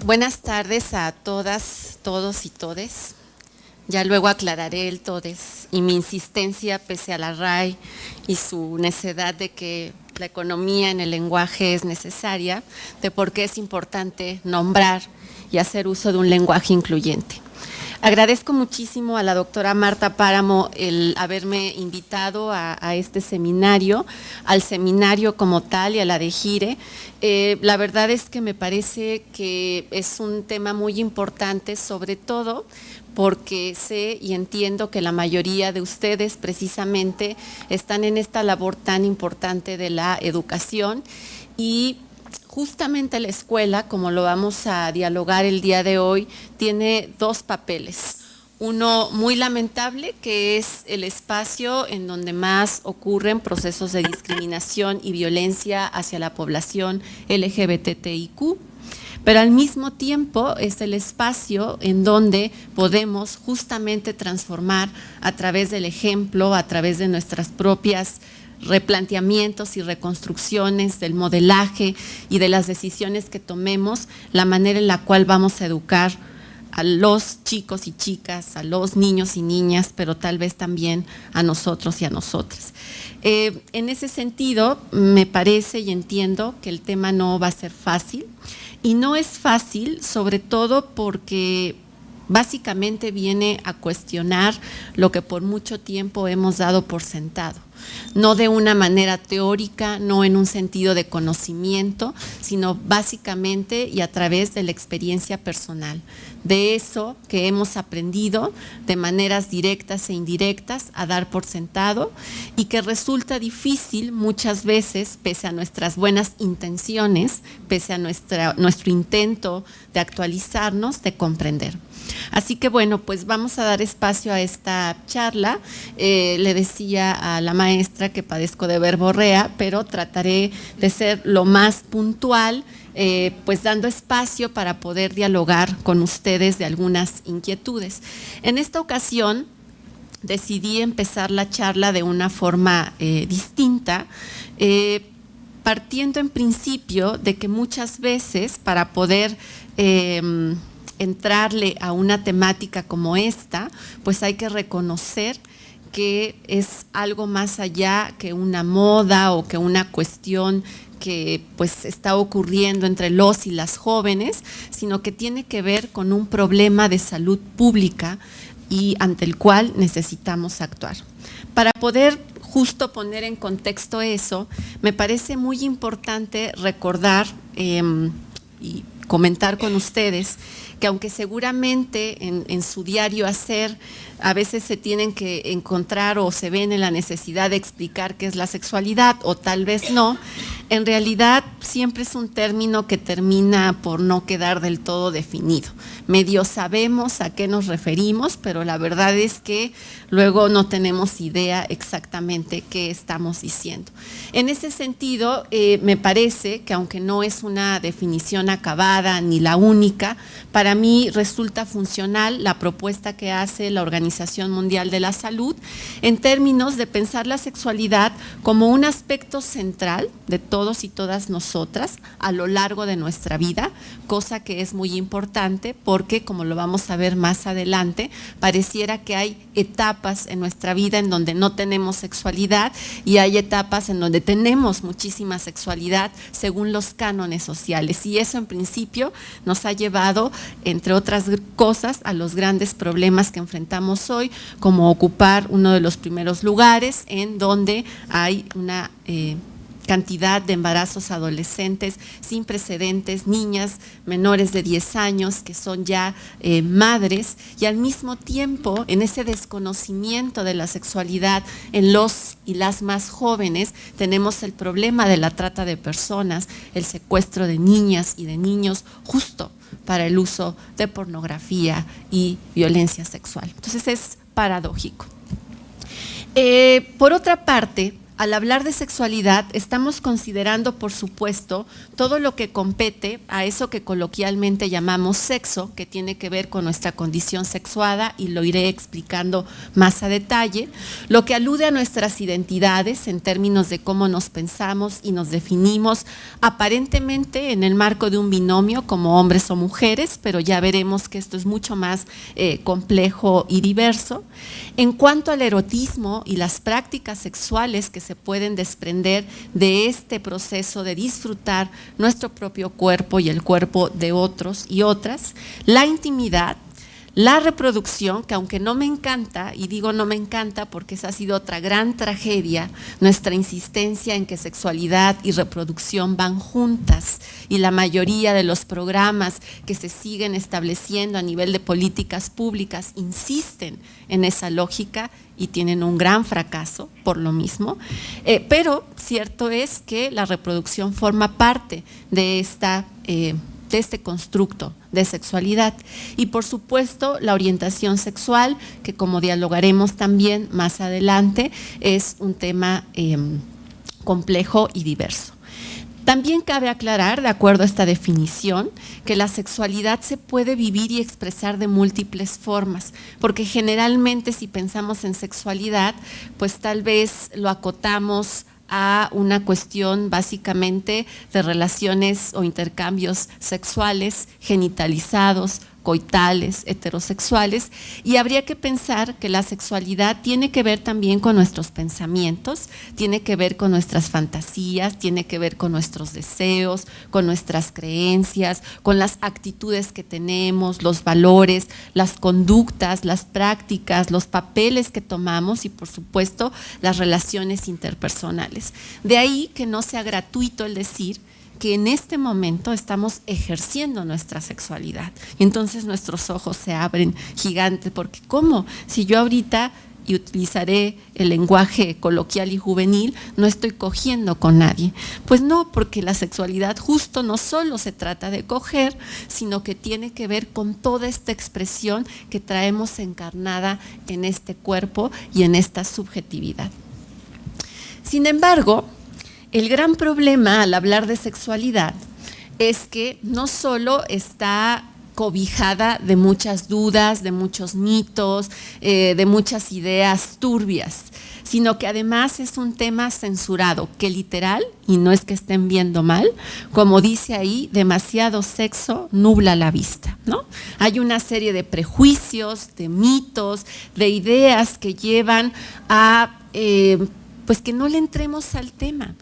Buenas tardes a todas, todos y todes. Ya luego aclararé el todes y mi insistencia pese a la RAE y su necedad de que la economía en el lenguaje es necesaria, de por qué es importante nombrar y hacer uso de un lenguaje incluyente. Agradezco muchísimo a la doctora Marta Páramo el haberme invitado a este seminario, al seminario como tal y a la de Gire. La verdad es que me parece que es un tema muy importante, sobre todo porque sé y entiendo que la mayoría de ustedes precisamente están en esta labor tan importante de la educación y justamente la escuela, como lo vamos a dialogar el día de hoy, tiene dos papeles. Uno muy lamentable, que es el espacio en donde más ocurren procesos de discriminación y violencia hacia la población LGBTIQ, pero al mismo tiempo es el espacio en donde podemos justamente transformar a través del ejemplo, a través de nuestras propias replanteamientos y reconstrucciones del modelaje y de las decisiones que tomemos, la manera en la cual vamos a educar a los chicos y chicas, a los niños y niñas, pero tal vez también a nosotros y a nosotras. En ese sentido, me parece y entiendo que el tema no va a ser fácil, y no es fácil, sobre todo porque básicamente viene a cuestionar lo que por mucho tiempo hemos dado por sentado. No de una manera teórica, no en un sentido de conocimiento, sino básicamente y a través de la experiencia personal, de eso que hemos aprendido de maneras directas e indirectas a dar por sentado y que resulta difícil muchas veces, pese a nuestras buenas intenciones, pese a nuestro intento de actualizarnos, de comprender. Así que bueno, pues vamos a dar espacio a esta charla. Le decía a la maestra que padezco de verborrea, pero trataré de ser lo más puntual, pues dando espacio para poder dialogar con ustedes de algunas inquietudes. En esta ocasión decidí empezar la charla de una forma distinta, partiendo en principio de que muchas veces para poder entrarle a una temática como esta, pues hay que reconocer que es algo más allá que una moda o que una cuestión que pues está ocurriendo entre los y las jóvenes, sino que tiene que ver con un problema de salud pública y ante el cual necesitamos actuar. Para poder justo poner en contexto eso, me parece muy importante recordar y comentar con ustedes que aunque seguramente en su diario hacer a veces se tienen que encontrar o se ven en la necesidad de explicar qué es la sexualidad o tal vez no, en realidad siempre es un término que termina por no quedar del todo definido. Medio sabemos a qué nos referimos, pero la verdad es que luego no tenemos idea exactamente qué estamos diciendo. En ese sentido, me parece que aunque no es una definición acabada ni la única, para mí resulta funcional la propuesta que hace la Organización Mundial de la Salud en términos de pensar la sexualidad como un aspecto central de todos y todas nosotras a lo largo de nuestra vida, cosa que es muy importante porque, como lo vamos a ver más adelante, pareciera que hay etapas en nuestra vida en donde no tenemos sexualidad y hay etapas en donde tenemos muchísima sexualidad según los cánones sociales, y eso en principio nos ha llevado, entre otras cosas, a los grandes problemas que enfrentamos hoy, como ocupar uno de los primeros lugares en donde hay una cantidad de embarazos adolescentes sin precedentes, niñas menores de 10 años que son ya madres, y al mismo tiempo en ese desconocimiento de la sexualidad en los y las más jóvenes tenemos el problema de la trata de personas, el secuestro de niñas y de niños justo para el uso de pornografía y violencia sexual. Entonces es paradójico. Por otra parte, al hablar de sexualidad estamos considerando, por supuesto, todo lo que compete a eso que coloquialmente llamamos sexo, que tiene que ver con nuestra condición sexuada, y lo iré explicando más a detalle, lo que alude a nuestras identidades en términos de cómo nos pensamos y nos definimos aparentemente en el marco de un binomio como hombres o mujeres, pero ya veremos que esto es mucho más complejo y diverso. En cuanto al erotismo y las prácticas sexuales que se pueden desprender de este proceso de disfrutar nuestro propio cuerpo y el cuerpo de otros y otras, la intimidad, la reproducción, que aunque no me encanta, y digo no me encanta porque esa ha sido otra gran tragedia, nuestra insistencia en que sexualidad y reproducción van juntas, y la mayoría de los programas que se siguen estableciendo a nivel de políticas públicas insisten en esa lógica y tienen un gran fracaso por lo mismo, pero cierto es que la reproducción forma parte de este constructo de sexualidad, y por supuesto la orientación sexual, que como dialogaremos también más adelante, es un tema complejo y diverso. También cabe aclarar, de acuerdo a esta definición, que la sexualidad se puede vivir y expresar de múltiples formas, porque generalmente si pensamos en sexualidad, pues tal vez lo acotamos a una cuestión básicamente de relaciones o intercambios sexuales, genitalizados, coitales, heterosexuales, y habría que pensar que la sexualidad tiene que ver también con nuestros pensamientos, tiene que ver con nuestras fantasías, tiene que ver con nuestros deseos, con nuestras creencias, con las actitudes que tenemos, los valores, las conductas, las prácticas, los papeles que tomamos y por supuesto las relaciones interpersonales. De ahí que no sea gratuito el decir que en este momento estamos ejerciendo nuestra sexualidad. Y entonces nuestros ojos se abren gigantes, porque ¿cómo? Si yo ahorita, y utilizaré el lenguaje coloquial y juvenil, no estoy cogiendo con nadie. Pues no, porque la sexualidad justo no solo se trata de coger, sino que tiene que ver con toda esta expresión que traemos encarnada en este cuerpo y en esta subjetividad. Sin embargo, el gran problema al hablar de sexualidad es que no solo está cobijada de muchas dudas, de muchos mitos, de muchas ideas turbias, sino que además es un tema censurado, que literal, y no es que estén viendo mal, como dice ahí, demasiado sexo nubla la vista, ¿no? Hay una serie de prejuicios, de mitos, de ideas que llevan a pues que no le entremos al tema.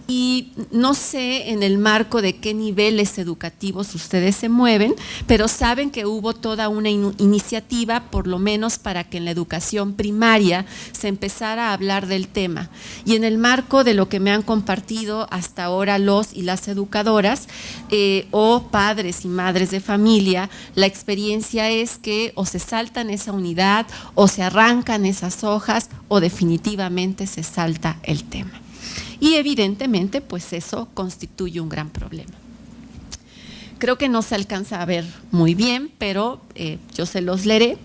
Y no sé en el marco de qué niveles educativos ustedes se mueven, pero saben que hubo toda una iniciativa, por lo menos para que en la educación primaria se empezara a hablar del tema. Y en el marco de lo que me han compartido hasta ahora los y las educadoras o padres y madres de familia, la experiencia es que o se saltan esa unidad o se arrancan esas hojas o definitivamente se salta el tema. Y evidentemente, pues eso constituye un gran problema. Creo que no se alcanza a ver muy bien, pero yo se los leeré.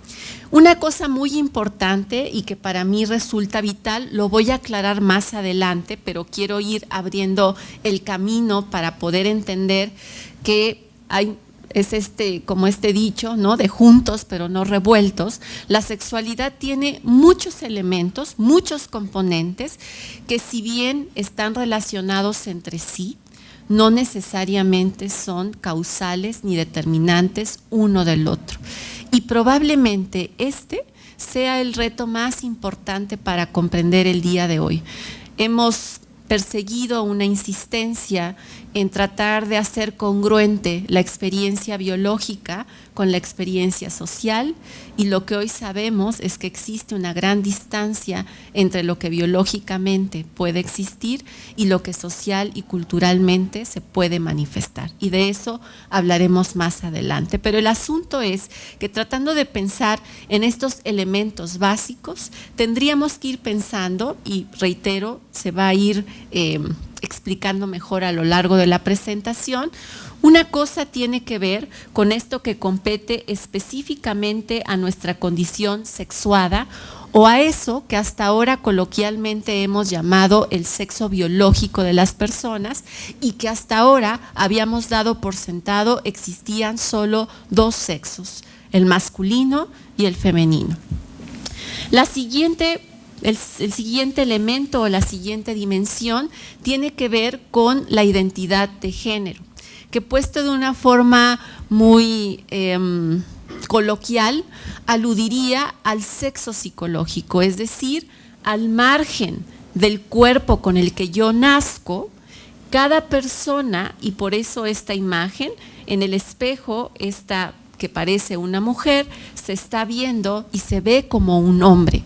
Una cosa muy importante y que para mí resulta vital, lo voy a aclarar más adelante, pero quiero ir abriendo el camino para poder entender que es como este dicho, ¿no? De juntos pero no revueltos. La sexualidad tiene muchos elementos, muchos componentes que si bien están relacionados entre sí, no necesariamente son causales ni determinantes uno del otro. Y probablemente este sea el reto más importante para comprender el día de hoy. Hemos perseguido una insistencia en tratar de hacer congruente la experiencia biológica con la experiencia social, y lo que hoy sabemos es que existe una gran distancia entre lo que biológicamente puede existir y lo que social y culturalmente se puede manifestar, y de eso hablaremos más adelante. Pero el asunto es que tratando de pensar en estos elementos básicos, tendríamos que ir pensando, y reitero, se va a ir explicando mejor a lo largo de la presentación. Una cosa tiene que ver con esto que compete específicamente a nuestra condición sexuada o a eso que hasta ahora coloquialmente hemos llamado el sexo biológico de las personas y que hasta ahora habíamos dado por sentado existían solo dos sexos, el masculino y el femenino. El siguiente elemento o la siguiente dimensión tiene que ver con la identidad de género, que puesto de una forma muy coloquial, aludiría al sexo psicológico, es decir, al margen del cuerpo con el que yo nazco, cada persona, y por eso esta imagen, en el espejo, esta que parece una mujer, se está viendo y se ve como un hombre,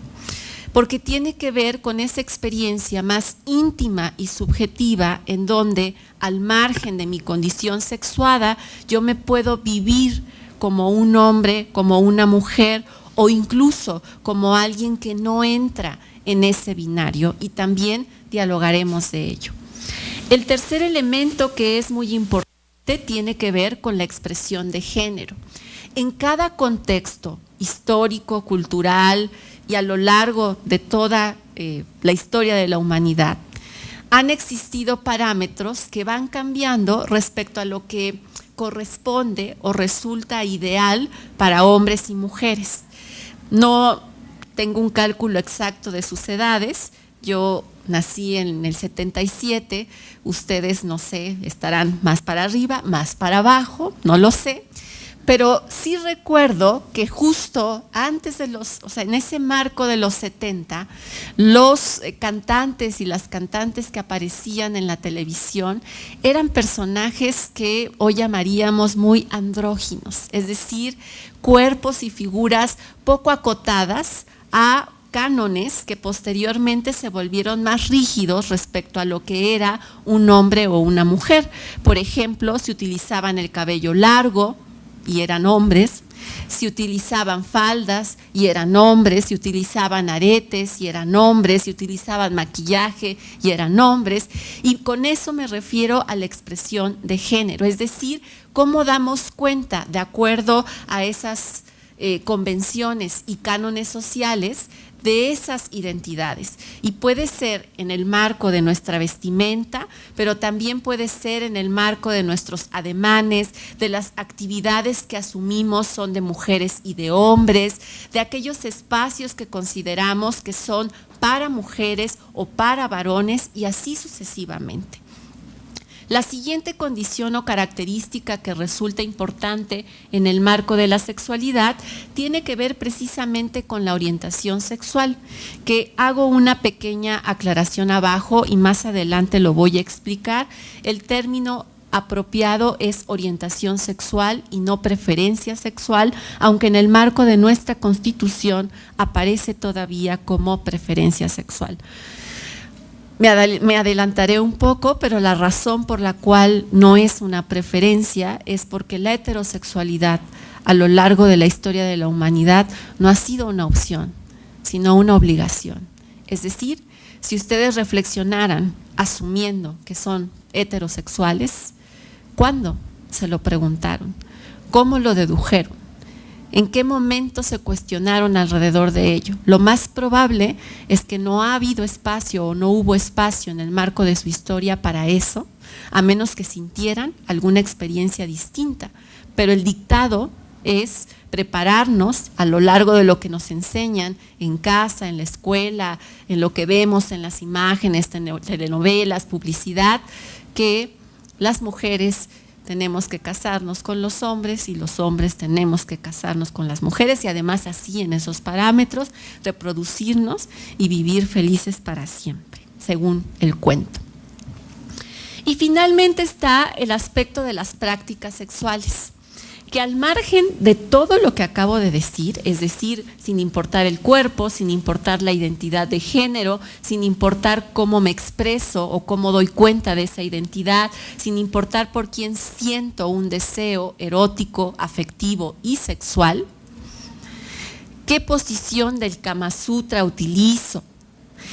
porque tiene que ver con esa experiencia más íntima y subjetiva en donde, al margen de mi condición sexuada, yo me puedo vivir como un hombre, como una mujer o incluso como alguien que no entra en ese binario, y también dialogaremos de ello. El tercer elemento que es muy importante tiene que ver con la expresión de género. En cada contexto histórico, cultural y a lo largo de toda la historia de la humanidad, han existido parámetros que van cambiando respecto a lo que corresponde o resulta ideal para hombres y mujeres. No tengo un cálculo exacto de sus edades, yo nací en el 77, ustedes no sé, estarán más para arriba, más para abajo, no lo sé, pero sí recuerdo que justo antes de en ese marco de los 70, los cantantes y las cantantes que aparecían en la televisión eran personajes que hoy llamaríamos muy andróginos, es decir, cuerpos y figuras poco acotadas a cánones que posteriormente se volvieron más rígidos respecto a lo que era un hombre o una mujer. Por ejemplo, se utilizaban el cabello largo y eran hombres, se utilizaban faldas y eran hombres, se utilizaban aretes y eran hombres, se utilizaban maquillaje y eran hombres, y con eso me refiero a la expresión de género, es decir, cómo damos cuenta, de acuerdo a esas convenciones y cánones sociales, de esas identidades, y puede ser en el marco de nuestra vestimenta, pero también puede ser en el marco de nuestros ademanes, de las actividades que asumimos son de mujeres y de hombres, de aquellos espacios que consideramos que son para mujeres o para varones, y así sucesivamente. La siguiente condición o característica que resulta importante en el marco de la sexualidad tiene que ver precisamente con la orientación sexual, que hago una pequeña aclaración abajo y más adelante lo voy a explicar. El término apropiado es orientación sexual y no preferencia sexual, aunque en el marco de nuestra Constitución aparece todavía como preferencia sexual. Me adelantaré un poco, pero la razón por la cual no es una preferencia es porque la heterosexualidad a lo largo de la historia de la humanidad no ha sido una opción, sino una obligación. Es decir, si ustedes reflexionaran asumiendo que son heterosexuales, ¿cuándo se lo preguntaron? ¿Cómo lo dedujeron? ¿En qué momento se cuestionaron alrededor de ello? Lo más probable es que no ha habido espacio o no hubo espacio en el marco de su historia para eso, a menos que sintieran alguna experiencia distinta. Pero el dictado es prepararnos a lo largo de lo que nos enseñan en casa, en la escuela, en lo que vemos en las imágenes, telenovelas, publicidad, que las mujeres tenemos que casarnos con los hombres y los hombres tenemos que casarnos con las mujeres, y además así en esos parámetros reproducirnos y vivir felices para siempre, según el cuento. Y finalmente está el aspecto de las prácticas sexuales, que al margen de todo lo que acabo de decir, es decir, sin importar el cuerpo, sin importar la identidad de género, sin importar cómo me expreso o cómo doy cuenta de esa identidad, sin importar por quién siento un deseo erótico, afectivo y sexual, qué posición del Kama Sutra utilizo,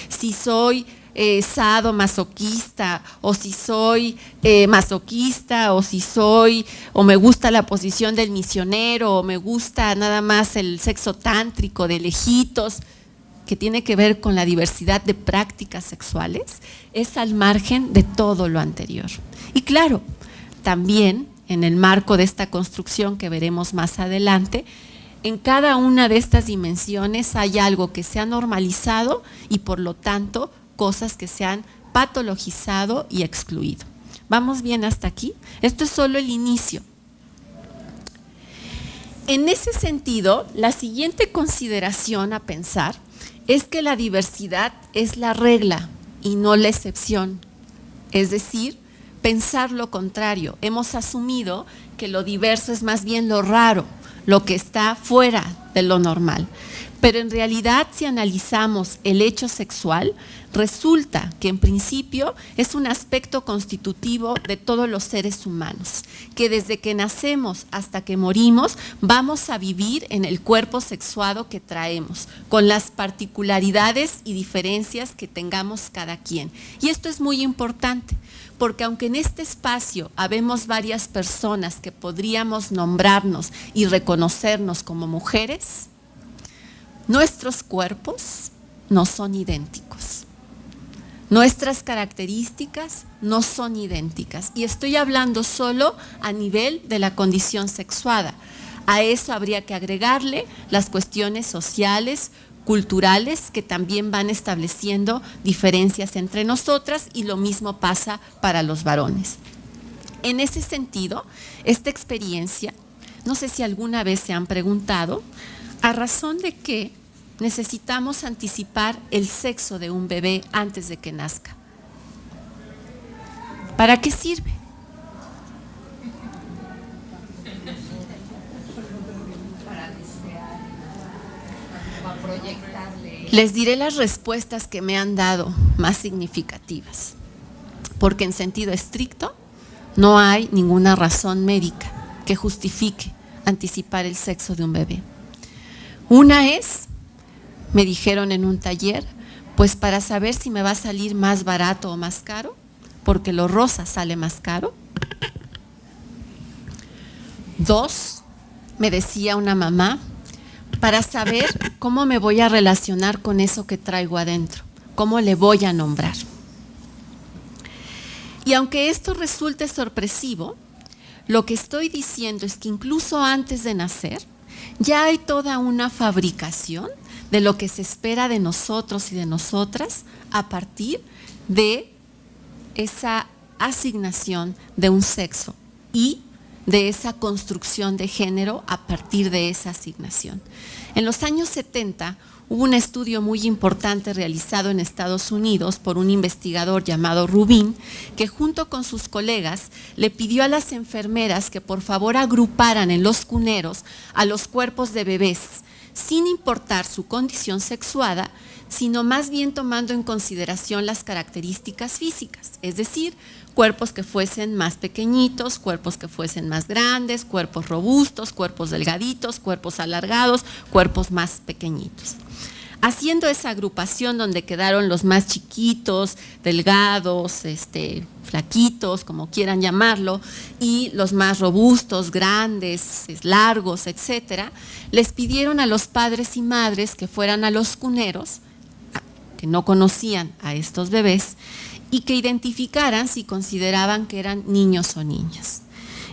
si soy sadomasoquista, o si soy masoquista, o me gusta la posición del misionero, o me gusta nada más el sexo tántrico de lejitos. que tiene que ver con la diversidad de prácticas sexuales, es al margen de todo lo anterior. Y claro, también en el marco de esta construcción que veremos más adelante, en cada una de estas dimensiones hay algo que se ha normalizado y por lo tanto cosas que se han patologizado y excluido. ¿Vamos bien hasta aquí? Esto es solo el inicio. En ese sentido, la siguiente consideración a pensar es que la diversidad es la regla y no la excepción. Es decir, pensar lo contrario. Hemos asumido que lo diverso es más bien lo raro, lo que está fuera de lo normal. Pero en realidad, si analizamos el hecho sexual, resulta que en principio es un aspecto constitutivo de todos los seres humanos, que desde que nacemos hasta que morimos vamos a vivir en el cuerpo sexuado que traemos, con las particularidades y diferencias que tengamos cada quien. Y esto es muy importante, porque aunque en este espacio habemos varias personas que podríamos nombrarnos y reconocernos como mujeres, nuestros cuerpos no son idénticos. Nuestras características no son idénticas. Y estoy hablando solo a nivel de la condición sexuada. A eso habría que agregarle las cuestiones sociales, culturales, que también van estableciendo diferencias entre nosotras, y lo mismo pasa para los varones. En ese sentido, esta experiencia, no sé si alguna vez se han preguntado, ¿a razón de qué necesitamos anticipar el sexo de un bebé antes de que nazca? ¿Para qué sirve? Para proyectarle. Les diré las respuestas que me han dado más significativas, porque en sentido estricto no hay ninguna razón médica que justifique anticipar el sexo de un bebé. Una es, me dijeron en un taller, pues para saber si me va a salir más barato o más caro, porque lo rosa sale más caro. 2, me decía una mamá, para saber cómo me voy a relacionar con eso que traigo adentro, cómo le voy a nombrar. Y aunque esto resulte sorpresivo, lo que estoy diciendo es que incluso antes de nacer, ya hay toda una fabricación de lo que se espera de nosotros y de nosotras a partir de esa asignación de un sexo y de esa construcción de género a partir de esa asignación. En los años 70 hubo un estudio muy importante realizado en Estados Unidos por un investigador llamado Rubin, que junto con sus colegas le pidió a las enfermeras que por favor agruparan en los cuneros a los cuerpos de bebés, sin importar su condición sexuada, sino más bien tomando en consideración las características físicas, es decir, cuerpos que fuesen más pequeñitos, cuerpos que fuesen más grandes, cuerpos robustos, cuerpos delgaditos, cuerpos alargados, cuerpos más pequeñitos. Haciendo esa agrupación donde quedaron los más chiquitos, delgados, flaquitos, como quieran llamarlo, y los más robustos, grandes, largos, etcétera, les pidieron a los padres y madres que fueran a los cuneros, que no conocían a estos bebés, y que identificaran si consideraban que eran niños o niñas.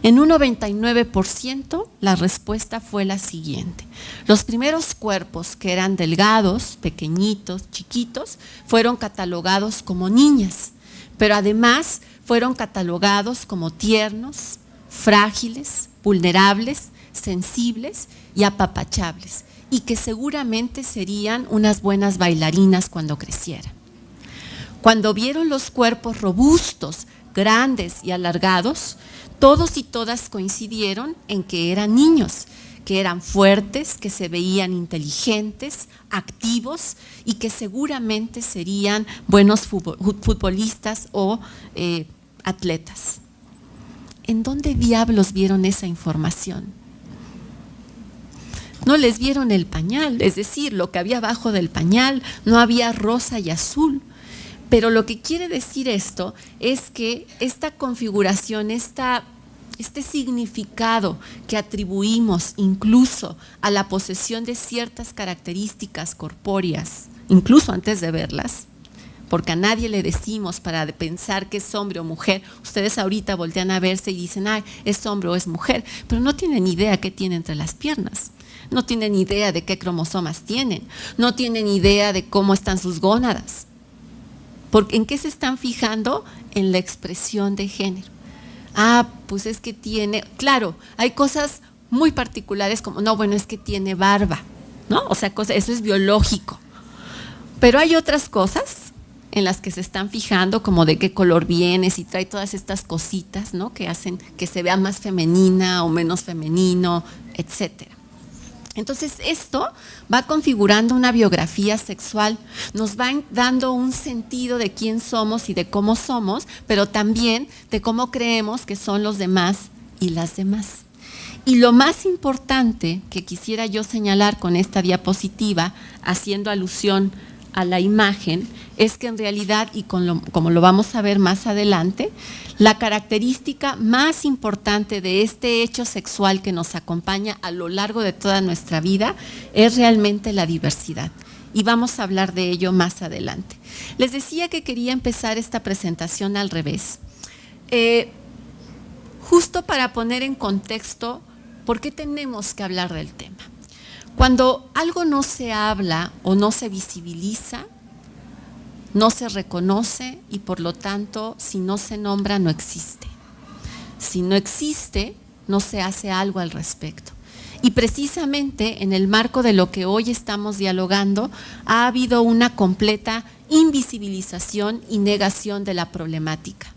En un 99% la respuesta fue la siguiente. Los primeros cuerpos que eran delgados, pequeñitos, chiquitos, fueron catalogados como niñas, pero además fueron catalogados como tiernos, frágiles, vulnerables, sensibles y apapachables, y que seguramente serían unas buenas bailarinas cuando crecieran. Cuando vieron los cuerpos robustos, grandes y alargados, todos y todas coincidieron en que eran niños, que eran fuertes, que se veían inteligentes, activos y que seguramente serían buenos futbolistas o atletas. ¿En dónde diablos vieron esa información? No les vieron el pañal, es decir, lo que había abajo del pañal, no había rosa y azul. Pero lo que quiere decir esto es que esta configuración, este significado que atribuimos incluso a la posesión de ciertas características corpóreas incluso antes de verlas, porque a nadie le decimos para pensar que es hombre o mujer. Ustedes ahorita voltean a verse y dicen, ay, es hombre o es mujer, pero no tienen idea qué tiene entre las piernas, no tienen idea de qué cromosomas tienen, no tienen idea de cómo están sus gónadas. ¿En qué se están fijando? En la expresión de género. Ah, pues es que tiene, claro, hay cosas muy particulares como, no, bueno, es que tiene barba, ¿no? O sea, eso es biológico. Pero hay otras cosas en las que se están fijando, como de qué color viene, si trae todas estas cositas, ¿no? Que hacen que se vea más femenina o menos femenino, etcétera. Entonces esto va configurando una biografía sexual, nos va dando un sentido de quién somos y de cómo somos, pero también de cómo creemos que son los demás y las demás. Y lo más importante que quisiera yo señalar con esta diapositiva, haciendo alusión a la imagen, es que en realidad, y como lo vamos a ver más adelante, la característica más importante de este hecho sexual que nos acompaña a lo largo de toda nuestra vida es realmente la diversidad. Y vamos a hablar de ello más adelante. Les decía que quería empezar esta presentación al revés. Justo para poner en contexto por qué tenemos que hablar del tema. Cuando algo no se habla o no se visibiliza, no se reconoce y por lo tanto, si no se nombra, no existe. Si no existe, no se hace algo al respecto. Y precisamente en el marco de lo que hoy estamos dialogando, ha habido una completa invisibilización y negación de la problemática,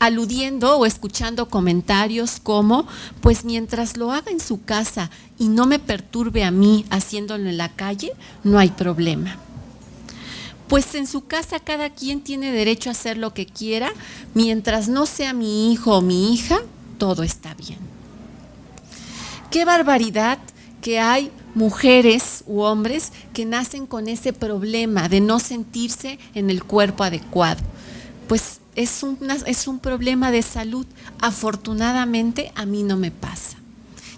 aludiendo o escuchando comentarios como, pues mientras lo haga en su casa y no me perturbe a mí haciéndolo en la calle, no hay problema. Pues en su casa cada quien tiene derecho a hacer lo que quiera, mientras no sea mi hijo o mi hija, todo está bien. Qué barbaridad que hay mujeres u hombres que nacen con ese problema de no sentirse en el cuerpo adecuado. Pues es un problema de salud. Afortunadamente a mí no me pasa.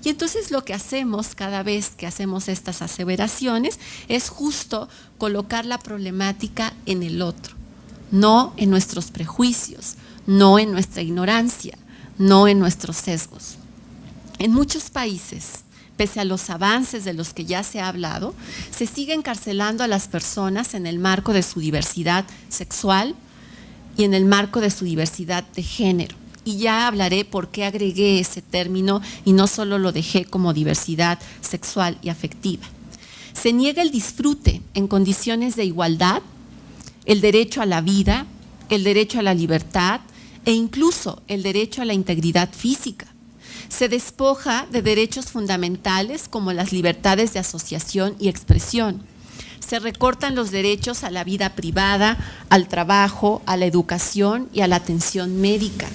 Y entonces lo que hacemos cada vez que hacemos estas aseveraciones es justo colocar la problemática en el otro, no en nuestros prejuicios, no en nuestra ignorancia, no en nuestros sesgos. En muchos países, pese a los avances de los que ya se ha hablado, se sigue encarcelando a las personas en el marco de su diversidad sexual y en el marco de su diversidad de género. Y ya hablaré por qué agregué ese término y no solo lo dejé como diversidad sexual y afectiva. Se niega el disfrute en condiciones de igualdad, el derecho a la vida, el derecho a la libertad e incluso el derecho a la integridad física. Se despoja de derechos fundamentales como las libertades de asociación y expresión. Se recortan los derechos a la vida privada, al trabajo, a la educación y a la atención médica.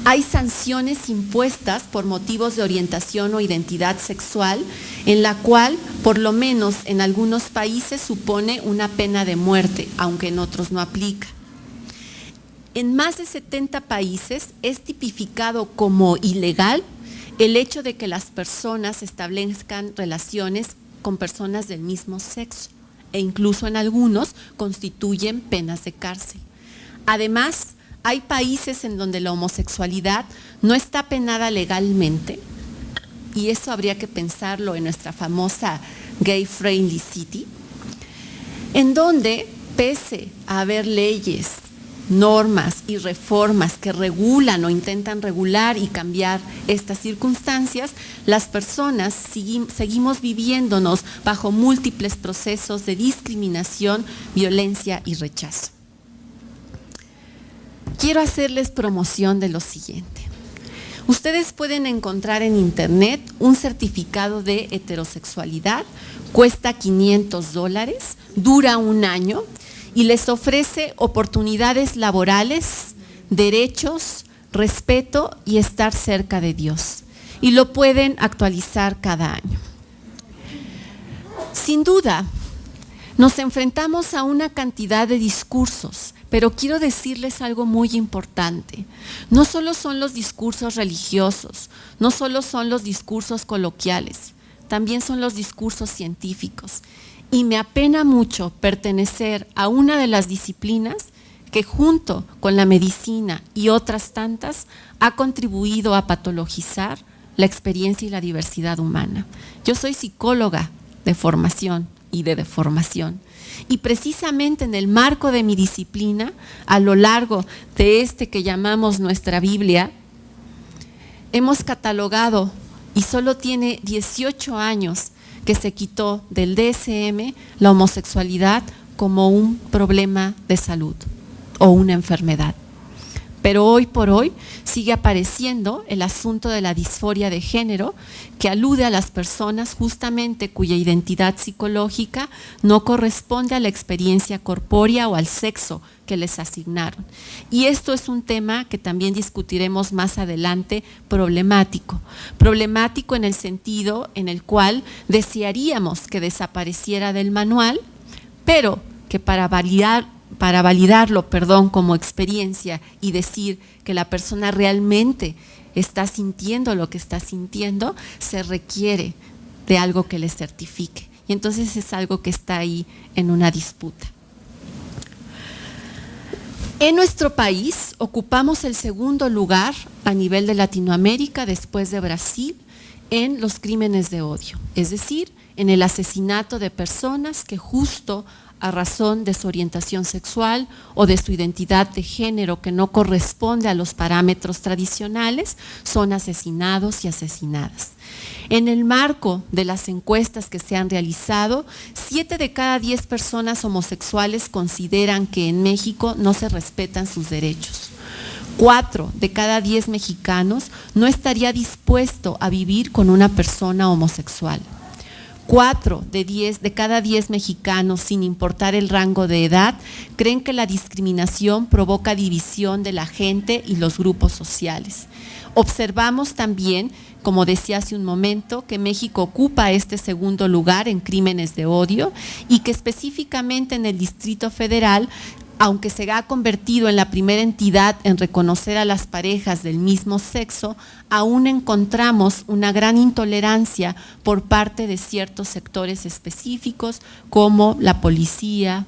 Hay sanciones impuestas por motivos de orientación o identidad sexual, en la cual, por lo menos en algunos países, supone una pena de muerte, aunque en otros no aplica. En más de 70 países es tipificado como ilegal el hecho de que las personas establezcan relaciones con personas del mismo sexo, e incluso en algunos constituyen penas de cárcel. Además, hay países en donde la homosexualidad no está penada legalmente, y eso habría que pensarlo en nuestra famosa Gay Friendly City, en donde, pese a haber leyes, normas y reformas que regulan o intentan regular y cambiar estas circunstancias, las personas seguimos viviéndonos bajo múltiples procesos de discriminación, violencia y rechazo. Quiero hacerles promoción de lo siguiente. Ustedes pueden encontrar en internet un certificado de heterosexualidad, cuesta $500, dura 1 año y les ofrece oportunidades laborales, derechos, respeto y estar cerca de Dios. Y lo pueden actualizar cada año. Sin duda, nos enfrentamos a una cantidad de discursos, pero quiero decirles algo muy importante. No solo son los discursos religiosos, no solo son los discursos coloquiales, también son los discursos científicos. Y me apena mucho pertenecer a una de las disciplinas que junto con la medicina y otras tantas ha contribuido a patologizar la experiencia y la diversidad humana. Yo soy psicóloga de formación y de deformación. Y precisamente en el marco de mi disciplina, a lo largo de este que llamamos nuestra Biblia, hemos catalogado, y solo tiene 18 años que se quitó del DSM la homosexualidad como un problema de salud o una enfermedad. Pero hoy por hoy sigue apareciendo el asunto de la disforia de género, que alude a las personas justamente cuya identidad psicológica no corresponde a la experiencia corpórea o al sexo que les asignaron. Y esto es un tema que también discutiremos más adelante, problemático. Problemático en el sentido en el cual desearíamos que desapareciera del manual, pero que para validarlo como experiencia y decir que la persona realmente está sintiendo lo que está sintiendo, se requiere de algo que le certifique. Y entonces es algo que está ahí en una disputa. En nuestro país ocupamos el segundo lugar a nivel de Latinoamérica después de Brasil en los crímenes de odio, es decir, en el asesinato de personas que justo a razón de su orientación sexual o de su identidad de género que no corresponde a los parámetros tradicionales, son asesinados y asesinadas. En el marco de las encuestas que se han realizado, 7 de cada 10 personas homosexuales consideran que en México no se respetan sus derechos. 4 de cada 10 mexicanos no estaría dispuesto a vivir con una persona homosexual. 4 de cada 10 mexicanos, sin importar el rango de edad, creen que la discriminación provoca división de la gente y los grupos sociales. Observamos también, como decía hace un momento, que México ocupa este segundo lugar en crímenes de odio y que específicamente en el Distrito Federal, aunque se ha convertido en la primera entidad en reconocer a las parejas del mismo sexo, aún encontramos una gran intolerancia por parte de ciertos sectores específicos como la policía,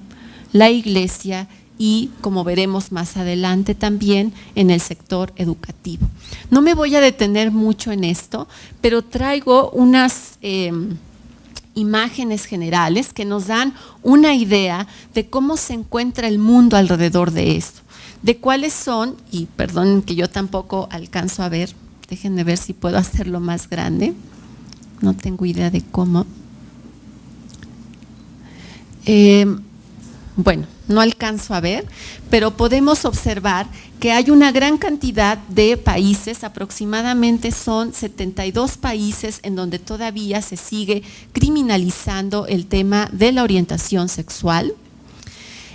la iglesia y, como veremos más adelante, también en el sector educativo. No me voy a detener mucho en esto, pero traigo unas imágenes generales que nos dan una idea de cómo se encuentra el mundo alrededor de esto, de cuáles son, y perdonen que yo tampoco alcanzo a ver, déjenme ver si puedo hacerlo más grande, no tengo idea de cómo. Bueno, no alcanzo a ver, pero podemos observar que hay una gran cantidad de países, aproximadamente son 72 países en donde todavía se sigue criminalizando el tema de la orientación sexual.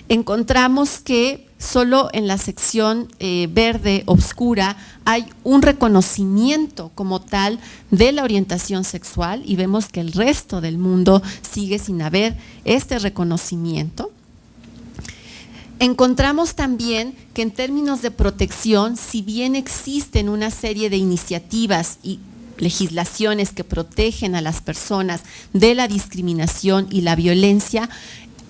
Encontramos que solo en la sección verde oscura hay un reconocimiento como tal de la orientación sexual y vemos que el resto del mundo sigue sin haber este reconocimiento. Encontramos también que en términos de protección, si bien existen una serie de iniciativas y legislaciones que protegen a las personas de la discriminación y la violencia,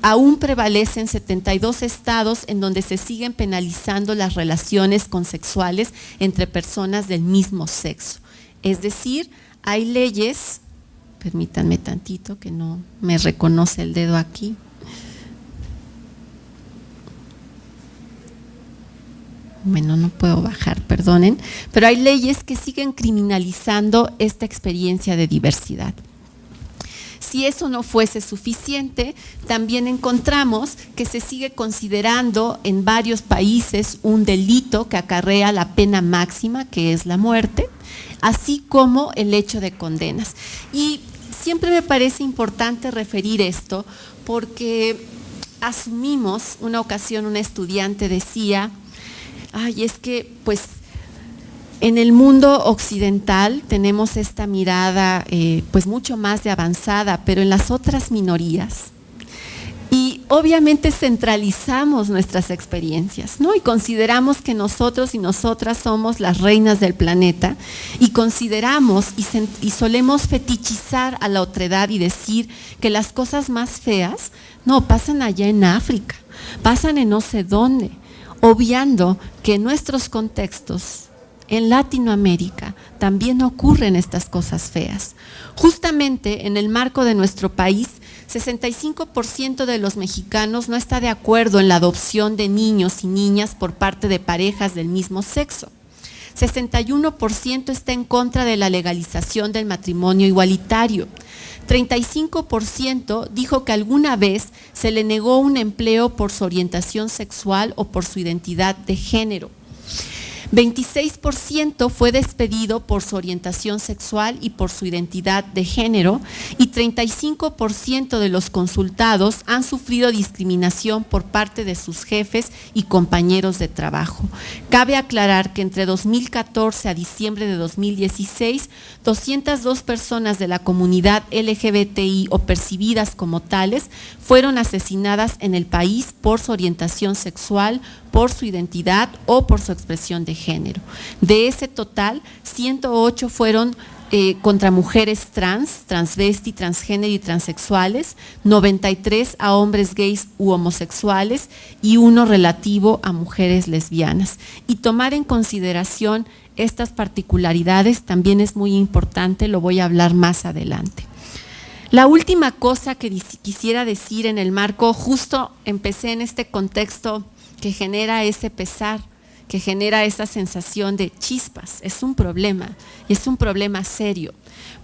aún prevalecen 72 estados en donde se siguen penalizando las relaciones consexuales entre personas del mismo sexo. Es decir, hay leyes, permítanme tantito que no me reconoce el dedo aquí. Bueno, no puedo bajar, perdonen, pero hay leyes que siguen criminalizando esta experiencia de diversidad. Si eso no fuese suficiente, también encontramos que se sigue considerando en varios países un delito que acarrea la pena máxima, que es la muerte, así como el hecho de condenas. Y siempre me parece importante referir esto porque asumimos, una ocasión una estudiante decía, ay, es que pues en el mundo occidental tenemos esta mirada pues mucho más de avanzada, pero en las otras minorías. Y obviamente centralizamos nuestras experiencias, ¿no? Y consideramos que nosotros y nosotras somos las reinas del planeta y consideramos y solemos fetichizar a la otredad y decir que las cosas más feas, no, pasan allá en África, pasan en no sé dónde, obviando que en nuestros contextos, en Latinoamérica, también ocurren estas cosas feas. Justamente en el marco de nuestro país, 65% de los mexicanos no está de acuerdo en la adopción de niños y niñas por parte de parejas del mismo sexo. 61% está en contra de la legalización del matrimonio igualitario. 35% dijo que alguna vez se le negó un empleo por su orientación sexual o por su identidad de género. 26% fue despedido por su orientación sexual y por su identidad de género y 35% de los consultados han sufrido discriminación por parte de sus jefes y compañeros de trabajo. Cabe aclarar que entre 2014 a diciembre de 2016, 202 personas de la comunidad LGBTI o percibidas como tales fueron asesinadas en el país por su orientación sexual, por su identidad o por su expresión de género. De ese total, 108 fueron contra mujeres trans, transvesti, transgénero y transexuales, 93 a hombres gays u homosexuales y 1 relativo a mujeres lesbianas. Y tomar en consideración estas particularidades también es muy importante, lo voy a hablar más adelante. La última cosa que quisiera decir en el marco, justo empecé en este contexto que genera ese pesar, que genera esa sensación de chispas, es un problema, y es un problema serio,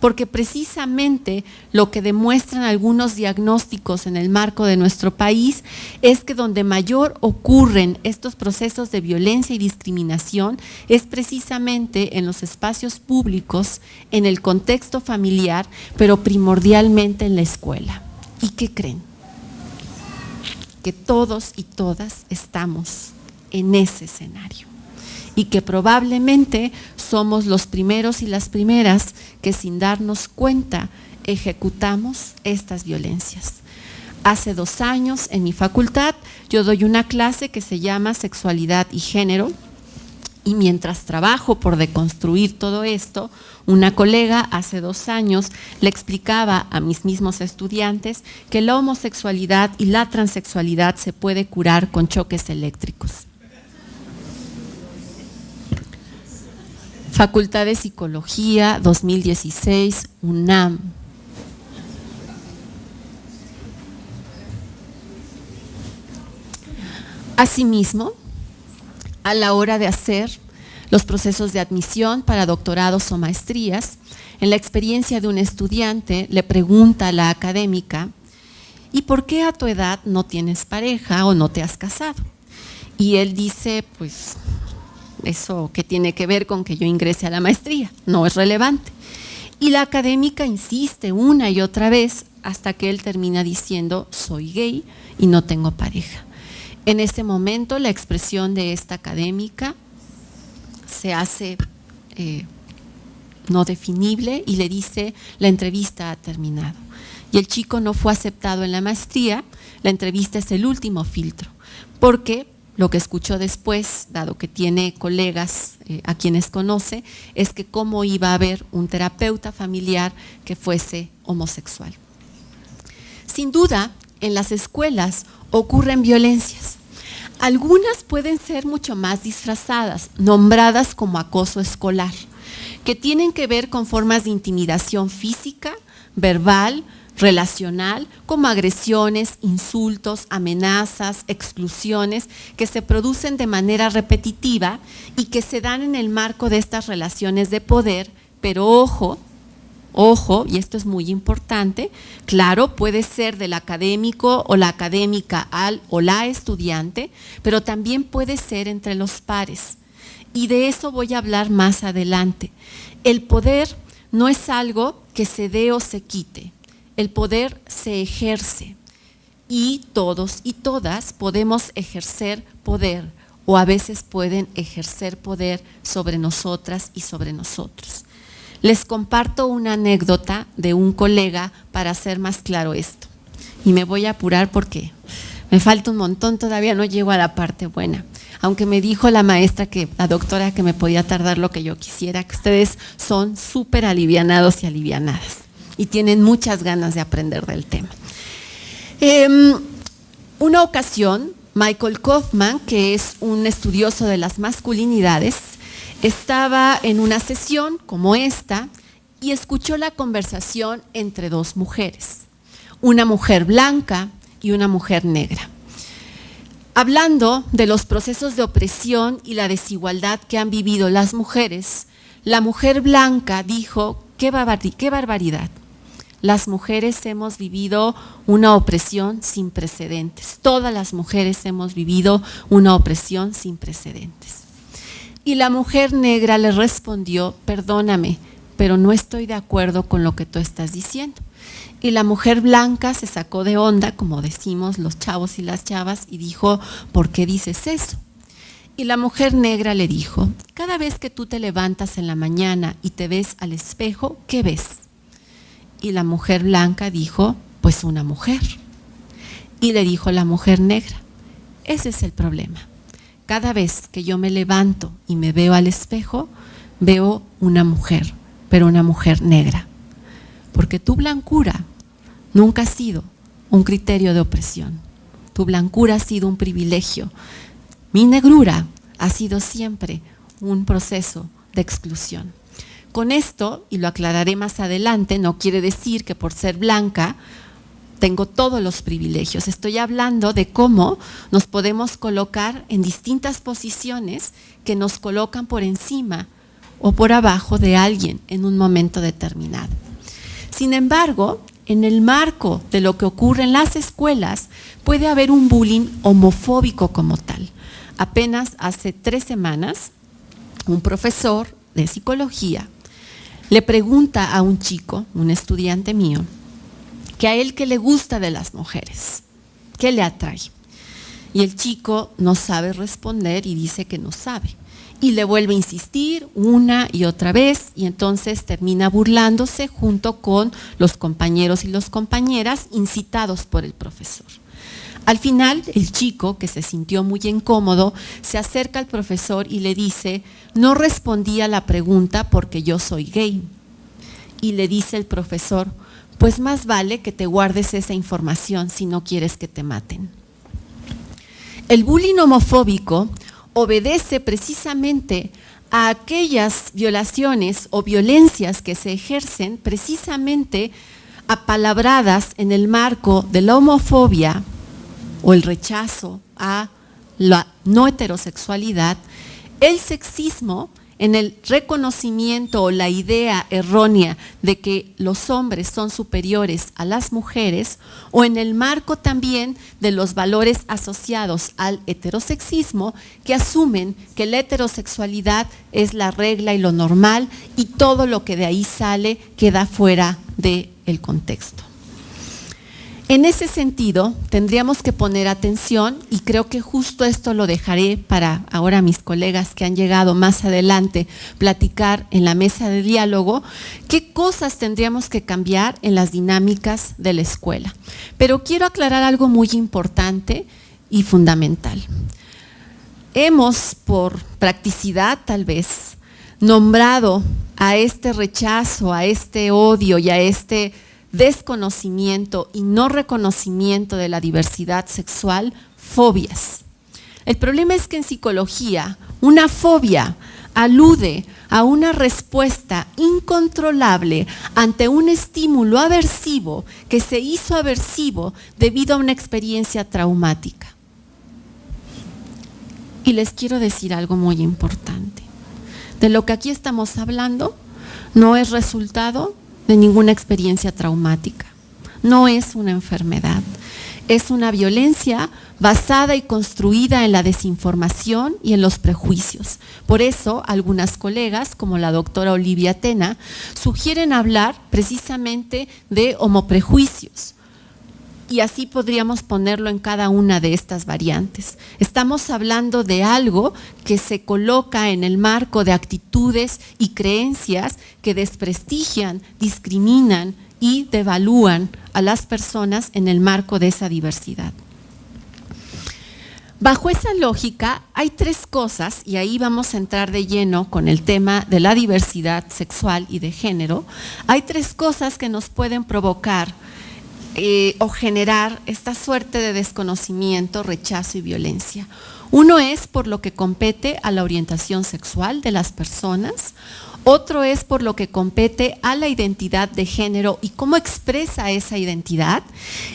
porque precisamente lo que demuestran algunos diagnósticos en el marco de nuestro país es que donde mayor ocurren estos procesos de violencia y discriminación es precisamente en los espacios públicos, en el contexto familiar, pero primordialmente en la escuela. ¿Y qué creen? Que todos y todas estamos en ese escenario y que probablemente somos los primeros y las primeras que sin darnos cuenta ejecutamos estas violencias. Hace 2 años en mi facultad yo doy una clase que se llama Sexualidad y Género y mientras trabajo por deconstruir todo esto, una colega hace 2 años le explicaba a mis mismos estudiantes que la homosexualidad y la transexualidad se puede curar con choques eléctricos. Facultad de Psicología, 2016, UNAM. Asimismo, a la hora de hacer los procesos de admisión para doctorados o maestrías, en la experiencia de un estudiante le pregunta a la académica, ¿y por qué a tu edad no tienes pareja o no te has casado? Y él dice, pues, ¿eso qué tiene que ver con que yo ingrese a la maestría? No es relevante. Y la académica insiste una y otra vez hasta que él termina diciendo, soy gay y no tengo pareja. En ese momento la expresión de esta académica se hace no definible y le dice, la entrevista ha terminado. Y el chico no fue aceptado en la maestría, la entrevista es el último filtro, porque lo que escuchó después, dado que tiene colegas a quienes conoce, es que cómo iba a haber un terapeuta familiar que fuese homosexual. Sin duda, en las escuelas ocurren violencias. Algunas pueden ser mucho más disfrazadas, nombradas como acoso escolar, que tienen que ver con formas de intimidación física, verbal, relacional, como agresiones, insultos, amenazas, exclusiones, que se producen de manera repetitiva y que se dan en el marco de estas relaciones de poder, pero ojo, y esto es muy importante, claro, puede ser del académico o la académica al o la estudiante, pero también puede ser entre los pares. Y de eso voy a hablar más adelante. El poder no es algo que se dé o se quite, el poder se ejerce y todos y todas podemos ejercer poder o a veces pueden ejercer poder sobre nosotras y sobre nosotros. Les comparto una anécdota de un colega para hacer más claro esto. Y me voy a apurar, ¿por qué? Me falta un montón, todavía no llego a la parte buena. Aunque me dijo la maestra, la doctora, que me podía tardar lo que yo quisiera, que ustedes son súper alivianados y alivianadas y tienen muchas ganas de aprender del tema. Una ocasión, Michael Kaufman, que es un estudioso de las masculinidades, estaba en una sesión como esta y escuchó la conversación entre dos mujeres, una mujer blanca y una mujer negra, hablando de los procesos de opresión y la desigualdad que han vivido las mujeres. La mujer blanca dijo: qué barbaridad. Las mujeres hemos vivido una opresión sin precedentes. Todas las mujeres hemos vivido una opresión sin precedentes. Y la mujer negra le respondió: perdóname, pero no estoy de acuerdo con lo que tú estás diciendo. Y la mujer blanca se sacó de onda, como decimos los chavos y las chavas, y dijo: ¿por qué dices eso? Y la mujer negra le dijo: cada vez que tú te levantas en la mañana y te ves al espejo, ¿qué ves? Y la mujer blanca dijo: pues una mujer. Y le dijo la mujer negra: ese es el problema. Cada vez que yo me levanto y me veo al espejo, veo una mujer, pero una mujer negra. Porque tu blancura nunca ha sido un criterio de opresión. Tu blancura ha sido un privilegio. Mi negrura ha sido siempre un proceso de exclusión. Con esto, y lo aclararé más adelante, no quiere decir que por ser blanca tengo todos los privilegios. Estoy hablando de cómo nos podemos colocar en distintas posiciones que nos colocan por encima o por abajo de alguien en un momento determinado. Sin embargo, en el marco de lo que ocurre en las escuelas, puede haber un bullying homofóbico como tal. Apenas hace 3 semanas, un profesor de psicología le pregunta a un chico, un estudiante mío, que a él qué le gusta de las mujeres, qué le atrae. Y el chico no sabe responder y dice que no sabe. Y le vuelve a insistir una y otra vez, y entonces termina burlándose junto con los compañeros y las compañeras incitados por el profesor. Al final, el chico, que se sintió muy incómodo, se acerca al profesor y le dice: no respondí a la pregunta porque yo soy gay. Y le dice el profesor: pues más vale que te guardes esa información si no quieres que te maten. El bullying homofóbico obedece precisamente a aquellas violaciones o violencias que se ejercen precisamente apalabradas en el marco de la homofobia o el rechazo a la no heterosexualidad, el sexismo en el reconocimiento o la idea errónea de que los hombres son superiores a las mujeres, o en el marco también de los valores asociados al heterosexismo, que asumen que la heterosexualidad es la regla y lo normal, y todo lo que de ahí sale queda fuera del contexto. En ese sentido, tendríamos que poner atención, y creo que justo esto lo dejaré para ahora mis colegas que han llegado más adelante platicar en la mesa de diálogo, qué cosas tendríamos que cambiar en las dinámicas de la escuela. Pero quiero aclarar algo muy importante y fundamental. Hemos, por practicidad tal vez, nombrado a este rechazo, a este odio y a este desconocimiento y no reconocimiento de la diversidad sexual, fobias. El problema es que en psicología una fobia alude a una respuesta incontrolable ante un estímulo aversivo que se hizo aversivo debido a una experiencia traumática. Y les quiero decir algo muy importante. De lo que aquí estamos hablando no es resultado de ninguna experiencia traumática, no es una enfermedad, es una violencia basada y construida en la desinformación y en los prejuicios. Por eso, algunas colegas, como la doctora Olivia Tena, sugieren hablar precisamente de homoprejuicios. Y así podríamos ponerlo en cada una de estas variantes. Estamos hablando de algo que se coloca en el marco de actitudes y creencias que desprestigian, discriminan y devalúan a las personas en el marco de esa diversidad. Bajo esa lógica, hay tres cosas, y ahí vamos a entrar de lleno con el tema de la diversidad sexual y de género. Hay tres cosas que nos pueden provocar o generar esta suerte de desconocimiento, rechazo y violencia. Uno es por lo que compete a la orientación sexual de las personas. Otro es por lo que compete a la identidad de género y cómo expresa esa identidad.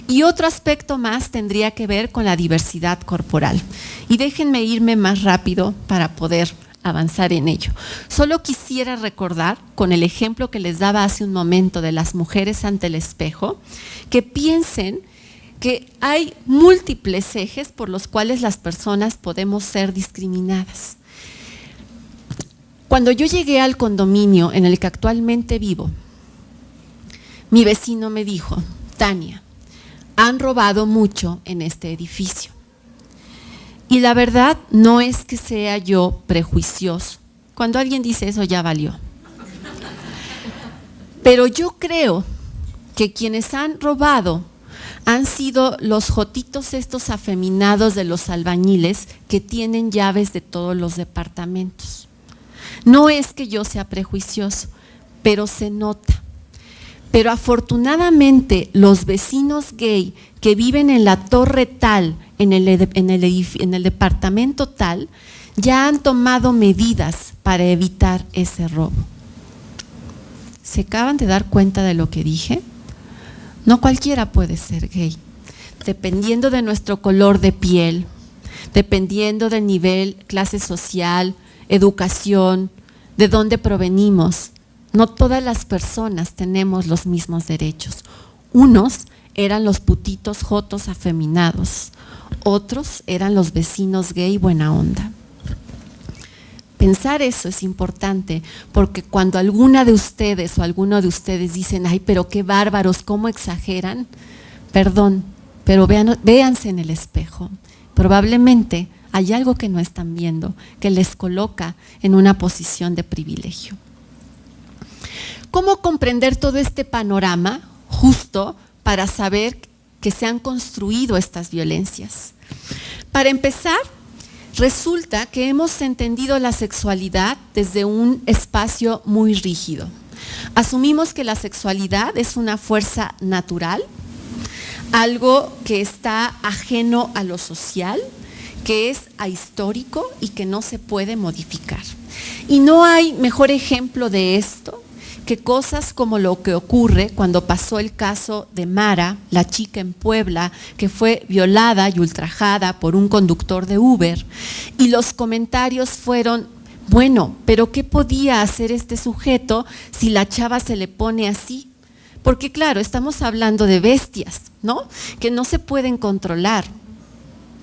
Y otro aspecto más tendría que ver con la diversidad corporal. Y déjenme irme más rápido para poder avanzar en ello. Solo quisiera recordar, con el ejemplo que les daba hace un momento de las mujeres ante el espejo, que piensen que hay múltiples ejes por los cuales las personas podemos ser discriminadas. Cuando yo llegué al condominio en el que actualmente vivo, mi vecino me dijo: Tania, han robado mucho en este edificio. Y la verdad no es que sea yo prejuicioso. Cuando alguien dice eso ya valió. Pero yo creo que quienes han robado han sido los jotitos estos afeminados de los albañiles que tienen llaves de todos los departamentos. No es que yo sea prejuicioso, pero se nota. Pero afortunadamente los vecinos gay que viven en la torre tal, en el departamento tal, ya han tomado medidas para evitar ese robo. ¿Se acaban de dar cuenta de lo que dije? No cualquiera puede ser gay. Dependiendo de nuestro color de piel, dependiendo del nivel, clase social, educación, de dónde provenimos, no todas las personas tenemos los mismos derechos. Unos eran los putitos jotos afeminados, otros eran los vecinos gay buena onda. Pensar eso es importante, porque cuando alguna de ustedes o alguno de ustedes dicen: ay, pero qué bárbaros, cómo exageran, perdón, pero véanse en el espejo. Probablemente hay algo que no están viendo, que les coloca en una posición de privilegio. ¿Cómo comprender todo este panorama justo para saber que se han construido estas violencias? Para empezar, resulta que hemos entendido la sexualidad desde un espacio muy rígido. Asumimos que la sexualidad es una fuerza natural, algo que está ajeno a lo social, que es ahistórico y que no se puede modificar. Y no hay mejor ejemplo de esto que cosas como lo que ocurre cuando pasó el caso de Mara, la chica en Puebla, que fue violada y ultrajada por un conductor de Uber. Y los comentarios fueron: bueno, pero ¿qué podía hacer este sujeto si la chava se le pone así? Porque claro, estamos hablando de bestias, ¿no? Que no se pueden controlar.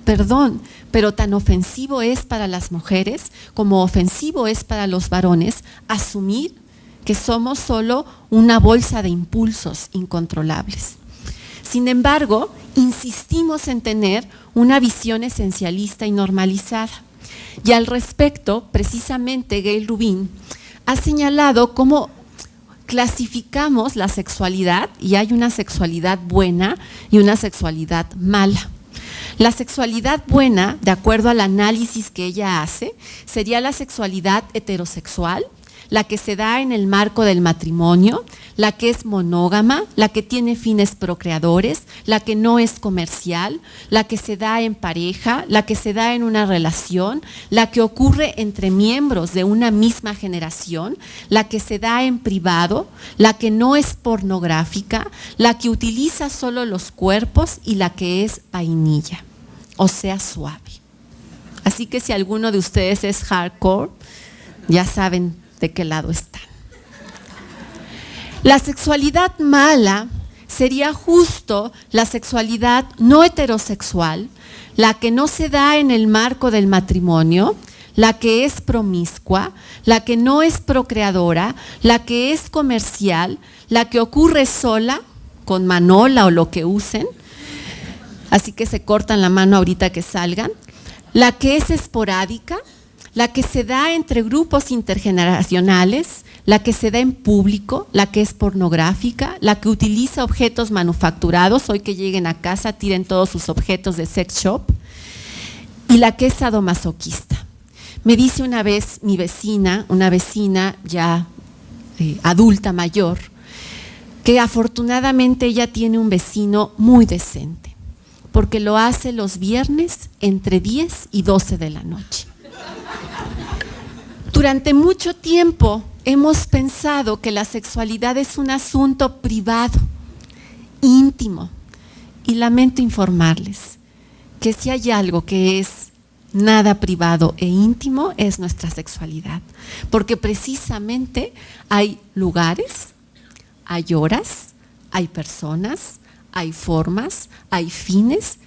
Perdón, pero tan ofensivo es para las mujeres como ofensivo es para los varones asumir que somos solo una bolsa de impulsos incontrolables. Sin embargo, insistimos en tener una visión esencialista y normalizada. Y al respecto, precisamente Gayle Rubin ha señalado cómo clasificamos la sexualidad, y hay una sexualidad buena y una sexualidad mala. La sexualidad buena, de acuerdo al análisis que ella hace, sería la sexualidad heterosexual, la que se da en el marco del matrimonio, la que es monógama, la que tiene fines procreadores, la que no es comercial, la que se da en pareja, la que se da en una relación, la que ocurre entre miembros de una misma generación, la que se da en privado, la que no es pornográfica, la que utiliza solo los cuerpos y la que es vainilla, o sea, suave. Así que si alguno de ustedes es hardcore, ya saben de qué lado están. La sexualidad mala sería justo la sexualidad no heterosexual, la que no se da en el marco del matrimonio, la que es promiscua, la que no es procreadora, la que es comercial, la que ocurre sola, con manola o lo que usen, así que se cortan la mano ahorita que salgan, la que es esporádica, la que se da entre grupos intergeneracionales, la que se da en público, la que es pornográfica, la que utiliza objetos manufacturados, hoy que lleguen a casa tiren todos sus objetos de sex shop, y la que es sadomasoquista. Me dice una vez mi vecina, una vecina ya adulta mayor, que afortunadamente ella tiene un vecino muy decente, porque lo hace los viernes entre 10 y 12 de la noche. Durante mucho tiempo hemos pensado que la sexualidad es un asunto privado, íntimo, y lamento informarles que si hay algo que es nada privado e íntimo es nuestra sexualidad, porque precisamente hay lugares, hay horas, hay personas, hay formas, hay fines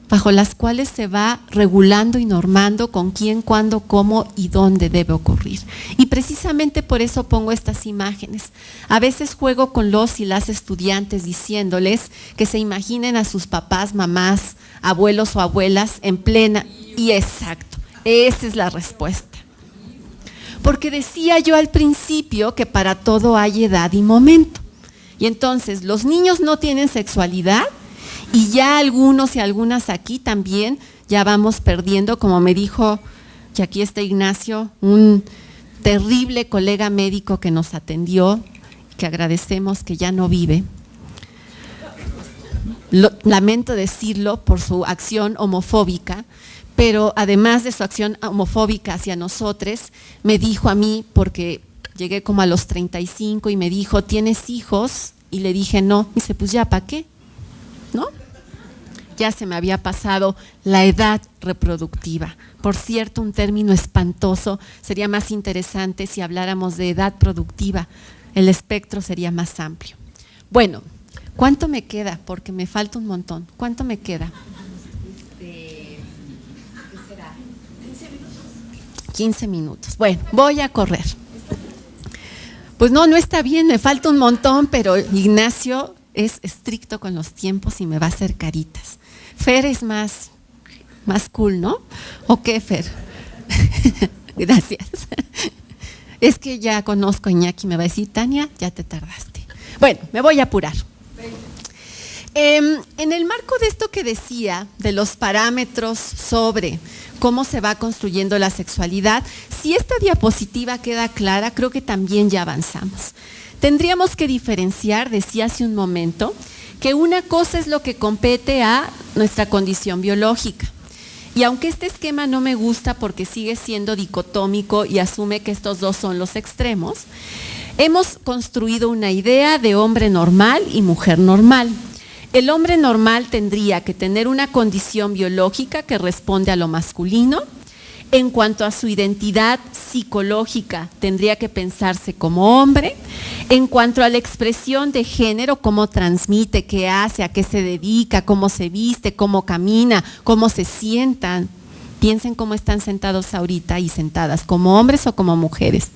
bajo las cuales se va regulando y normando con quién, cuándo, cómo y dónde debe ocurrir. Y precisamente por eso pongo estas imágenes. A veces juego con los y las estudiantes diciéndoles que se imaginen a sus papás, mamás, abuelos o abuelas en plena, y exacto, esa es la respuesta. Porque decía yo al principio que para todo hay edad y momento. Y entonces los niños no tienen sexualidad, y ya algunos y algunas aquí también ya vamos perdiendo, como me dijo, y aquí está Ignacio, un terrible colega médico que nos atendió, que agradecemos que ya no vive. Lamento decirlo por su acción homofóbica, pero además de su acción homofóbica hacia nosotros, me dijo a mí, porque llegué como a los 35 y me dijo, ¿tienes hijos? Y le dije no, y dice, pues ya, ¿para qué? ¿No? Ya se me había pasado la edad reproductiva. Por cierto, un término espantoso, sería más interesante si habláramos de edad productiva, el espectro sería más amplio. Bueno, ¿cuánto me queda? Porque me falta un montón. ¿Cuánto me queda? ¿Qué será? 15 minutos. 15 minutos. Bueno, voy a correr. Pues no está bien, me falta un montón, pero Ignacio es estricto con los tiempos y me va a hacer caritas. Fer es más cool, ¿no? ¿O qué, Fer? Gracias. Es que ya conozco a Iñaki, me va a decir, Tania, ya te tardaste. Bueno, me voy a apurar. En el marco de esto que decía, de los parámetros sobre cómo se va construyendo la sexualidad, si esta diapositiva queda clara, creo que también ya avanzamos. Tendríamos que diferenciar, decía hace un momento, que una cosa es lo que compete a nuestra condición biológica. Y aunque este esquema no me gusta porque sigue siendo dicotómico y asume que estos dos son los extremos, hemos construido una idea de hombre normal y mujer normal. El hombre normal tendría que tener una condición biológica que responde a lo masculino. En cuanto a su identidad psicológica, tendría que pensarse como hombre. En cuanto a la expresión de género, cómo transmite, qué hace, a qué se dedica, cómo se viste, cómo camina, cómo se sientan. Piensen cómo están sentados ahorita y sentadas, como hombres o como mujeres.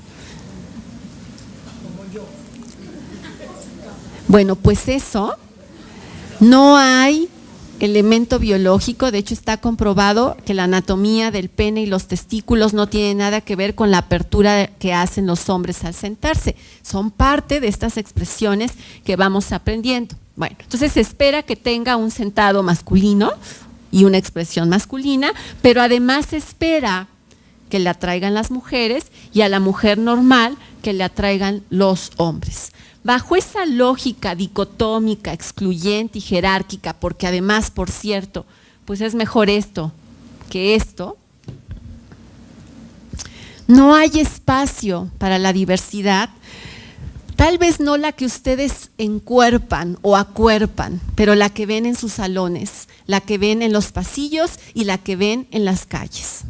Como yo. Bueno, pues eso, no hay elemento biológico, de hecho está comprobado que la anatomía del pene y los testículos no tiene nada que ver con la apertura que hacen los hombres al sentarse, son parte de estas expresiones que vamos aprendiendo. Bueno, entonces se espera que tenga un sentado masculino y una expresión masculina, pero además se espera que le atraigan las mujeres y a la mujer normal que le atraigan los hombres. Bajo esa lógica dicotómica, excluyente y jerárquica, porque además, por cierto, pues es mejor esto que esto, no hay espacio para la diversidad, tal vez no la que ustedes encuerpan o acuerpan, pero la que ven en sus salones, la que ven en los pasillos y la que ven en las calles.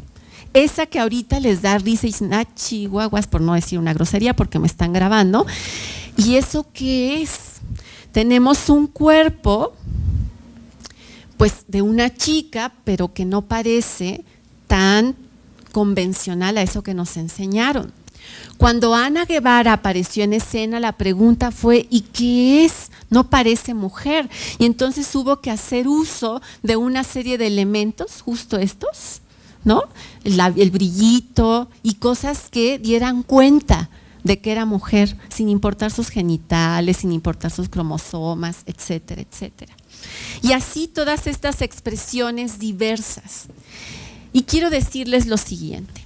Esa que ahorita les da risa y dicen, ah, chihuahuas, por no decir una grosería porque me están grabando. ¿Y eso qué es? Tenemos un cuerpo, pues de una chica, pero que no parece tan convencional a eso que nos enseñaron. Cuando Ana Guevara apareció en escena, la pregunta fue, ¿y qué es? No parece mujer. Y entonces hubo que hacer uso de una serie de elementos, justo estos, ¿no? El brillito y cosas que dieran cuenta de que era mujer, sin importar sus genitales, sin importar sus cromosomas, etcétera, etcétera. Y así todas estas expresiones diversas. Y quiero decirles lo siguiente.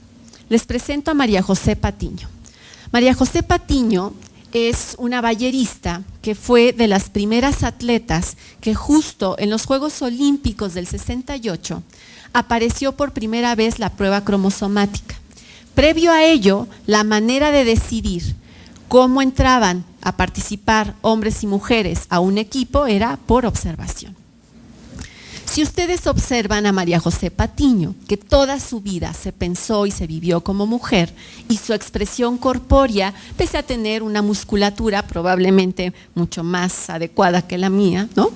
Les presento a María José Patiño. María José Patiño es una ballerista que fue de las primeras atletas que justo en los Juegos Olímpicos del 68 apareció por primera vez la prueba cromosomática. Previo a ello, la manera de decidir cómo entraban a participar hombres y mujeres a un equipo era por observación. Si ustedes observan a María José Patiño, que toda su vida se pensó y se vivió como mujer, y su expresión corpórea, pese a tener una musculatura probablemente mucho más adecuada que la mía, ¿no?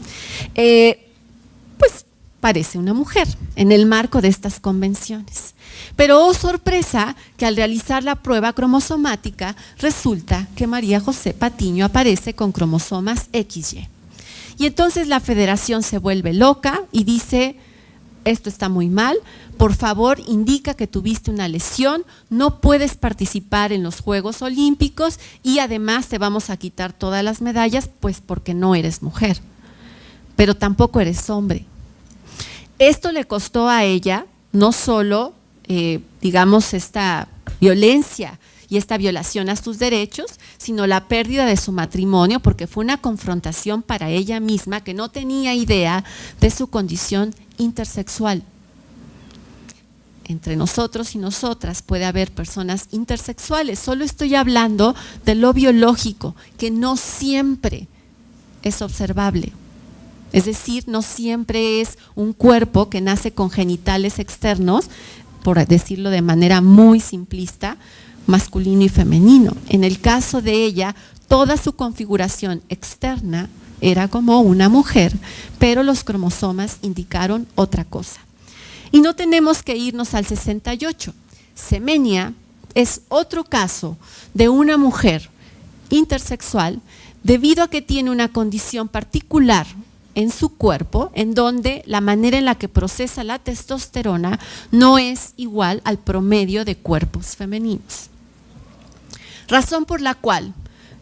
Pues parece una mujer en el marco de estas convenciones. Pero oh sorpresa, que al realizar la prueba cromosomática resulta que María José Patiño aparece con cromosomas XY. Y entonces la federación se vuelve loca y dice, esto está muy mal, por favor indica que tuviste una lesión, no puedes participar en los Juegos Olímpicos y además te vamos a quitar todas las medallas, pues porque no eres mujer, pero tampoco eres hombre. Esto le costó a ella no solo, digamos, esta violencia y esta violación a sus derechos, sino la pérdida de su matrimonio, porque fue una confrontación para ella misma que no tenía idea de su condición intersexual. Entre nosotros y nosotras puede haber personas intersexuales, solo estoy hablando de lo biológico, que no siempre es observable. Es decir, no siempre es un cuerpo que nace con genitales externos, por decirlo de manera muy simplista, masculino y femenino. En el caso de ella, toda su configuración externa era como una mujer, pero los cromosomas indicaron otra cosa. Y no tenemos que irnos al 68. Semenia es otro caso de una mujer intersexual debido a que tiene una condición particular en su cuerpo, en donde la manera en la que procesa la testosterona no es igual al promedio de cuerpos femeninos. Razón por la cual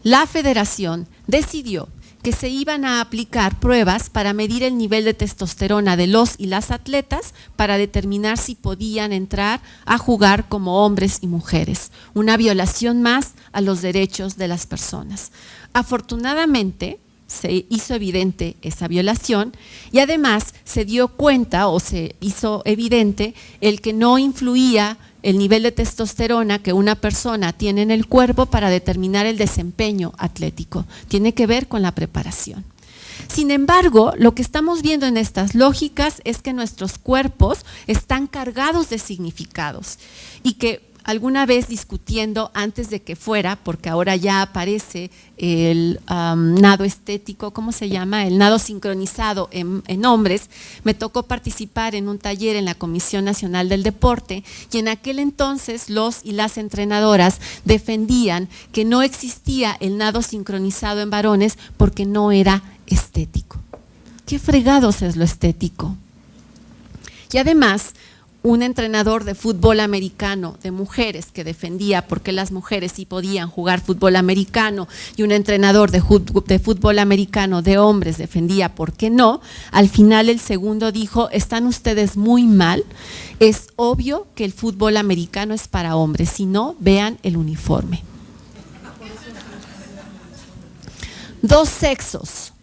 la federación decidió que se iban a aplicar pruebas para medir el nivel de testosterona de los y las atletas para determinar si podían entrar a jugar como hombres y mujeres. Una violación más a los derechos de las personas. Afortunadamente, se hizo evidente esa violación y además se dio cuenta o se hizo evidente el que no influía el nivel de testosterona que una persona tiene en el cuerpo para determinar el desempeño atlético. Tiene que ver con la preparación. Sin embargo, lo que estamos viendo en estas lógicas es que nuestros cuerpos están cargados de significados y que alguna vez discutiendo antes de que fuera, porque ahora ya aparece el nado estético, ¿cómo se llama? El nado sincronizado en hombres, me tocó participar en un taller en la Comisión Nacional del Deporte y en aquel entonces los y las entrenadoras defendían que no existía el nado sincronizado en varones porque no era estético. ¿Qué fregados es lo estético? Y además, un entrenador de fútbol americano de mujeres que defendía por qué las mujeres sí podían jugar fútbol americano y un entrenador de fútbol americano de hombres defendía por qué no, al final el segundo dijo, están ustedes muy mal, es obvio que el fútbol americano es para hombres, si no, vean el uniforme. Dos sexos,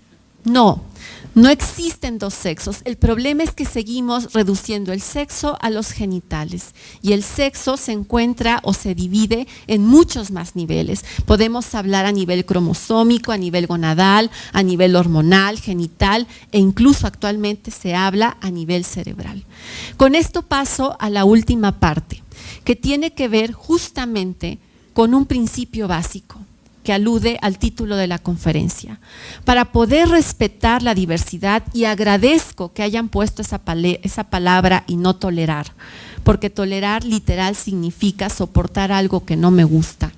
no existen dos sexos. El problema es que seguimos reduciendo el sexo a los genitales y el sexo se encuentra o se divide en muchos más niveles. Podemos hablar a nivel cromosómico, a nivel gonadal, a nivel hormonal, genital e incluso actualmente se habla a nivel cerebral. Con esto paso a la última parte, que tiene que ver justamente con un principio básico que alude al título de la conferencia. Para poder respetar la diversidad, y agradezco que hayan puesto esa palabra y no tolerar, porque tolerar literal significa soportar algo que no me gusta.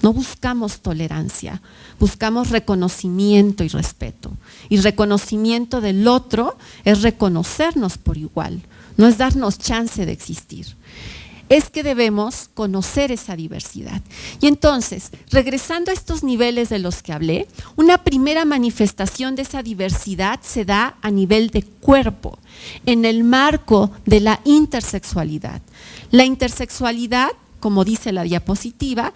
No buscamos tolerancia, buscamos reconocimiento y respeto. Y reconocimiento del otro es reconocernos por igual, no es darnos chance de existir. es que debemos conocer esa diversidad. Y entonces, regresando a estos niveles de los que hablé, una primera manifestación de esa diversidad se da a nivel de cuerpo, en el marco de la intersexualidad. La intersexualidad, como dice la diapositiva,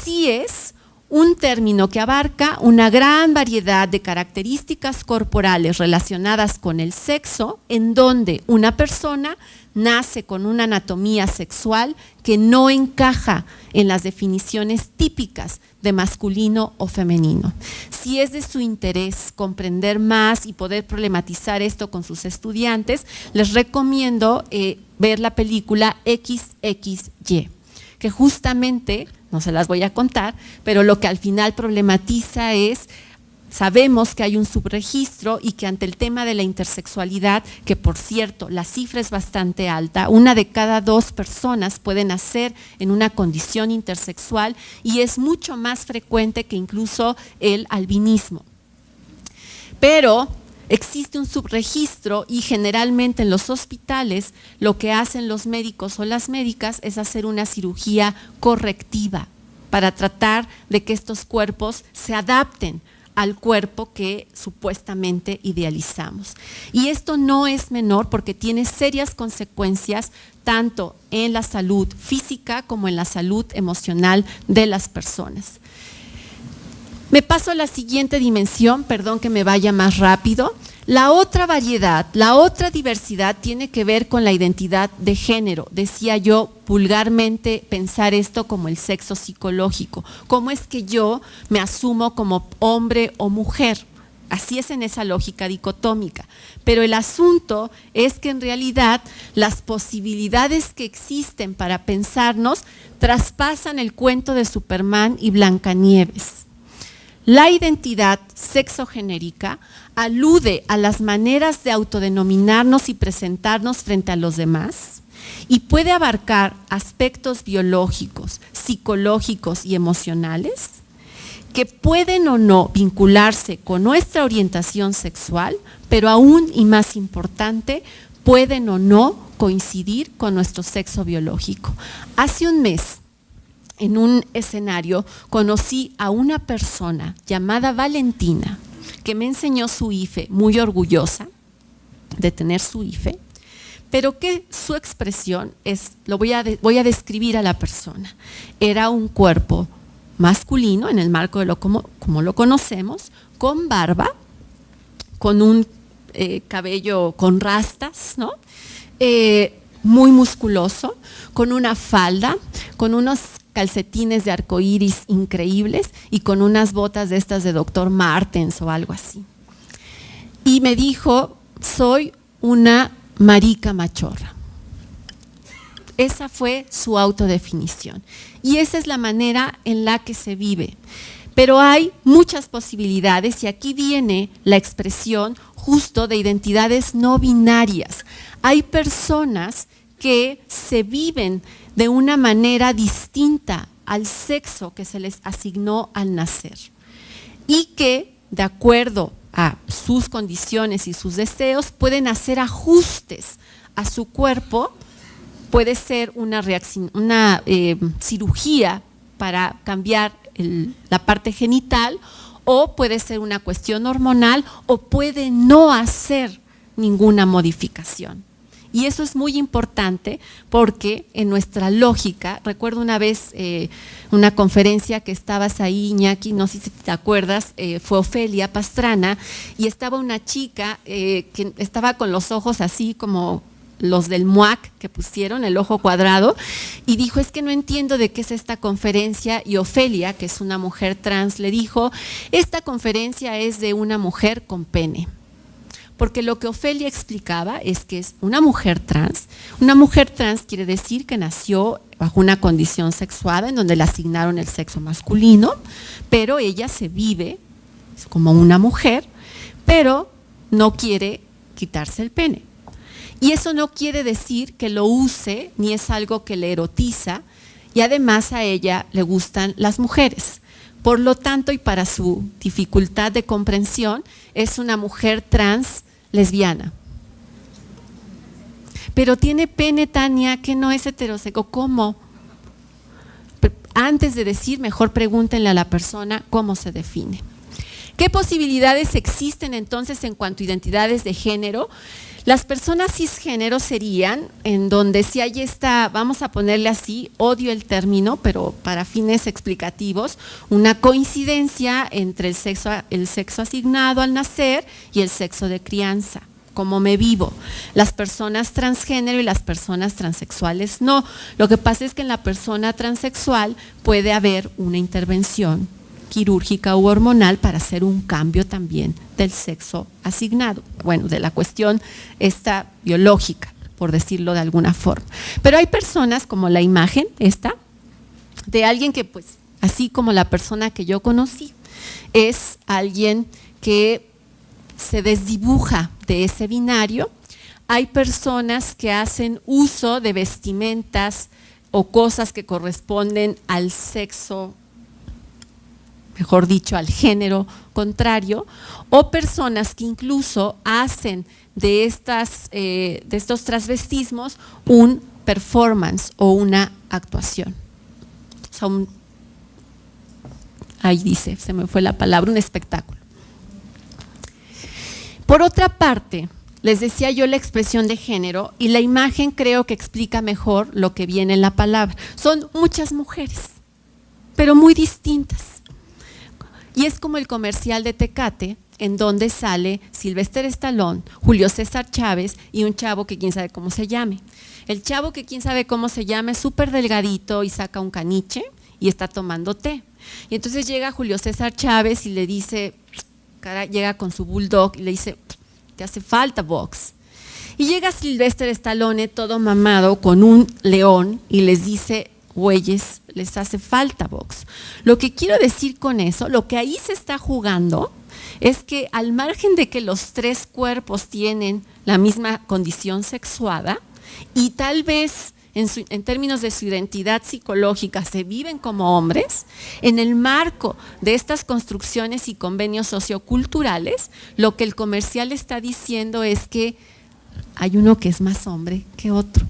sí es un término que abarca una gran variedad de características corporales relacionadas con el sexo, en donde una persona nace con una anatomía sexual que no encaja en las definiciones típicas de masculino o femenino. Si es de su interés comprender más y poder problematizar esto con sus estudiantes, les recomiendo ver la película XXY, que justamente, no se las voy a contar, pero lo que al final problematiza es, sabemos que hay un subregistro y que ante el tema de la intersexualidad, que por cierto la cifra es bastante alta, 1 de cada 2 personas pueden nacer en una condición intersexual y es mucho más frecuente que incluso el albinismo. Pero existe un subregistro y generalmente en los hospitales lo que hacen los médicos o las médicas es hacer una cirugía correctiva para tratar de que estos cuerpos se adapten al cuerpo que supuestamente idealizamos. Y esto no es menor porque tiene serias consecuencias tanto en la salud física como en la salud emocional de las personas. Me paso a la siguiente dimensión, perdón que me vaya más rápido. La otra variedad, la otra diversidad tiene que ver con la identidad de género. Decía yo vulgarmente pensar esto como el sexo psicológico. ¿Cómo es que yo me asumo como hombre o mujer? Así es en esa lógica dicotómica. Pero el asunto es que en realidad las posibilidades que existen para pensarnos traspasan el cuento de Superman y Blancanieves. La identidad sexogenérica alude a las maneras de autodenominarnos y presentarnos frente a los demás y puede abarcar aspectos biológicos, psicológicos y emocionales que pueden o no vincularse con nuestra orientación sexual, pero aún y más importante, pueden o no coincidir con nuestro sexo biológico. Hace un mes, en un escenario, conocí a una persona llamada Valentina, que me enseñó su IFE, muy orgullosa de tener su IFE, pero que su expresión es, voy a describir a la persona, era un cuerpo masculino en el marco de como lo conocemos, con barba, con un cabello con rastas, ¿no? Muy musculoso, con una falda, con unos calcetines de arcoíris increíbles y con unas botas de estas de Dr. Martens o algo así. Y me dijo, soy una marica machorra. Esa fue su autodefinición. Y esa es la manera en la que se vive. Pero hay muchas posibilidades y aquí viene la expresión justo de identidades no binarias. Hay personas que se viven de una manera distinta al sexo que se les asignó al nacer y que, de acuerdo a sus condiciones y sus deseos, pueden hacer ajustes a su cuerpo. Puede ser una cirugía para cambiar la parte genital, o puede ser una cuestión hormonal, o puede no hacer ninguna modificación. Y eso es muy importante porque en nuestra lógica, recuerdo una vez una conferencia que estabas ahí, Iñaki, no sé si te acuerdas, fue Ofelia Pastrana, y estaba una chica que estaba con los ojos así como los del MUAC que pusieron, el ojo cuadrado, y dijo, es que no entiendo de qué es esta conferencia, y Ofelia, que es una mujer trans, le dijo, esta conferencia es de una mujer con pene. Porque lo que Ofelia explicaba es que es una mujer trans. Una mujer trans quiere decir que nació bajo una condición sexuada en donde le asignaron el sexo masculino, pero ella se vive como una mujer, pero no quiere quitarse el pene. Y eso no quiere decir que lo use, ni es algo que le erotiza, y además a ella le gustan las mujeres. Por lo tanto, y para su dificultad de comprensión, es una mujer trans lesbiana. pero tiene pene, Tania, que no es heterosexual. ¿Cómo? Antes de decir, mejor pregúntenle a la persona cómo se define. ¿Qué posibilidades existen entonces en cuanto a identidades de género? Las personas cisgénero serían en donde si hay esta, vamos a ponerle así, odio el término, pero para fines explicativos, una coincidencia entre el sexo asignado al nacer y el sexo de crianza, como me vivo. Las personas transgénero y las personas transexuales no. Lo que pasa es que en la persona transexual puede haber una intervención quirúrgica u hormonal para hacer un cambio también del sexo asignado, bueno, de la cuestión esta biológica, por decirlo de alguna forma. Pero hay personas como la imagen esta, de alguien que pues, así como la persona que yo conocí, es alguien que se desdibuja de ese binario. Hay personas que hacen uso de vestimentas o cosas que corresponden al sexo, mejor dicho, al género contrario, o personas que incluso hacen de estos transvestismos un performance o una actuación. O sea, ahí dice, se me fue la palabra, un espectáculo. Por otra parte, les decía yo la expresión de género y la imagen creo que explica mejor lo que viene en la palabra. Son muchas mujeres, pero muy distintas. Y es como el comercial de Tecate, en donde sale Sylvester Stallone, Julio César Chávez y un chavo que quién sabe cómo se llame. El chavo que quién sabe cómo se llame es súper delgadito y saca un caniche y está tomando té. Y entonces llega Julio César Chávez y le dice, llega con su bulldog y le dice, te hace falta box. Y llega Sylvester Stallone todo mamado con un león y les dice, güeyes, les hace falta box. Lo que quiero decir con eso, lo que ahí se está jugando es que al margen de que los tres cuerpos tienen la misma condición sexuada y tal vez en términos de su identidad psicológica se viven como hombres, en el marco de estas construcciones y convenios socioculturales, lo que el comercial está diciendo es que hay uno que es más hombre que otro,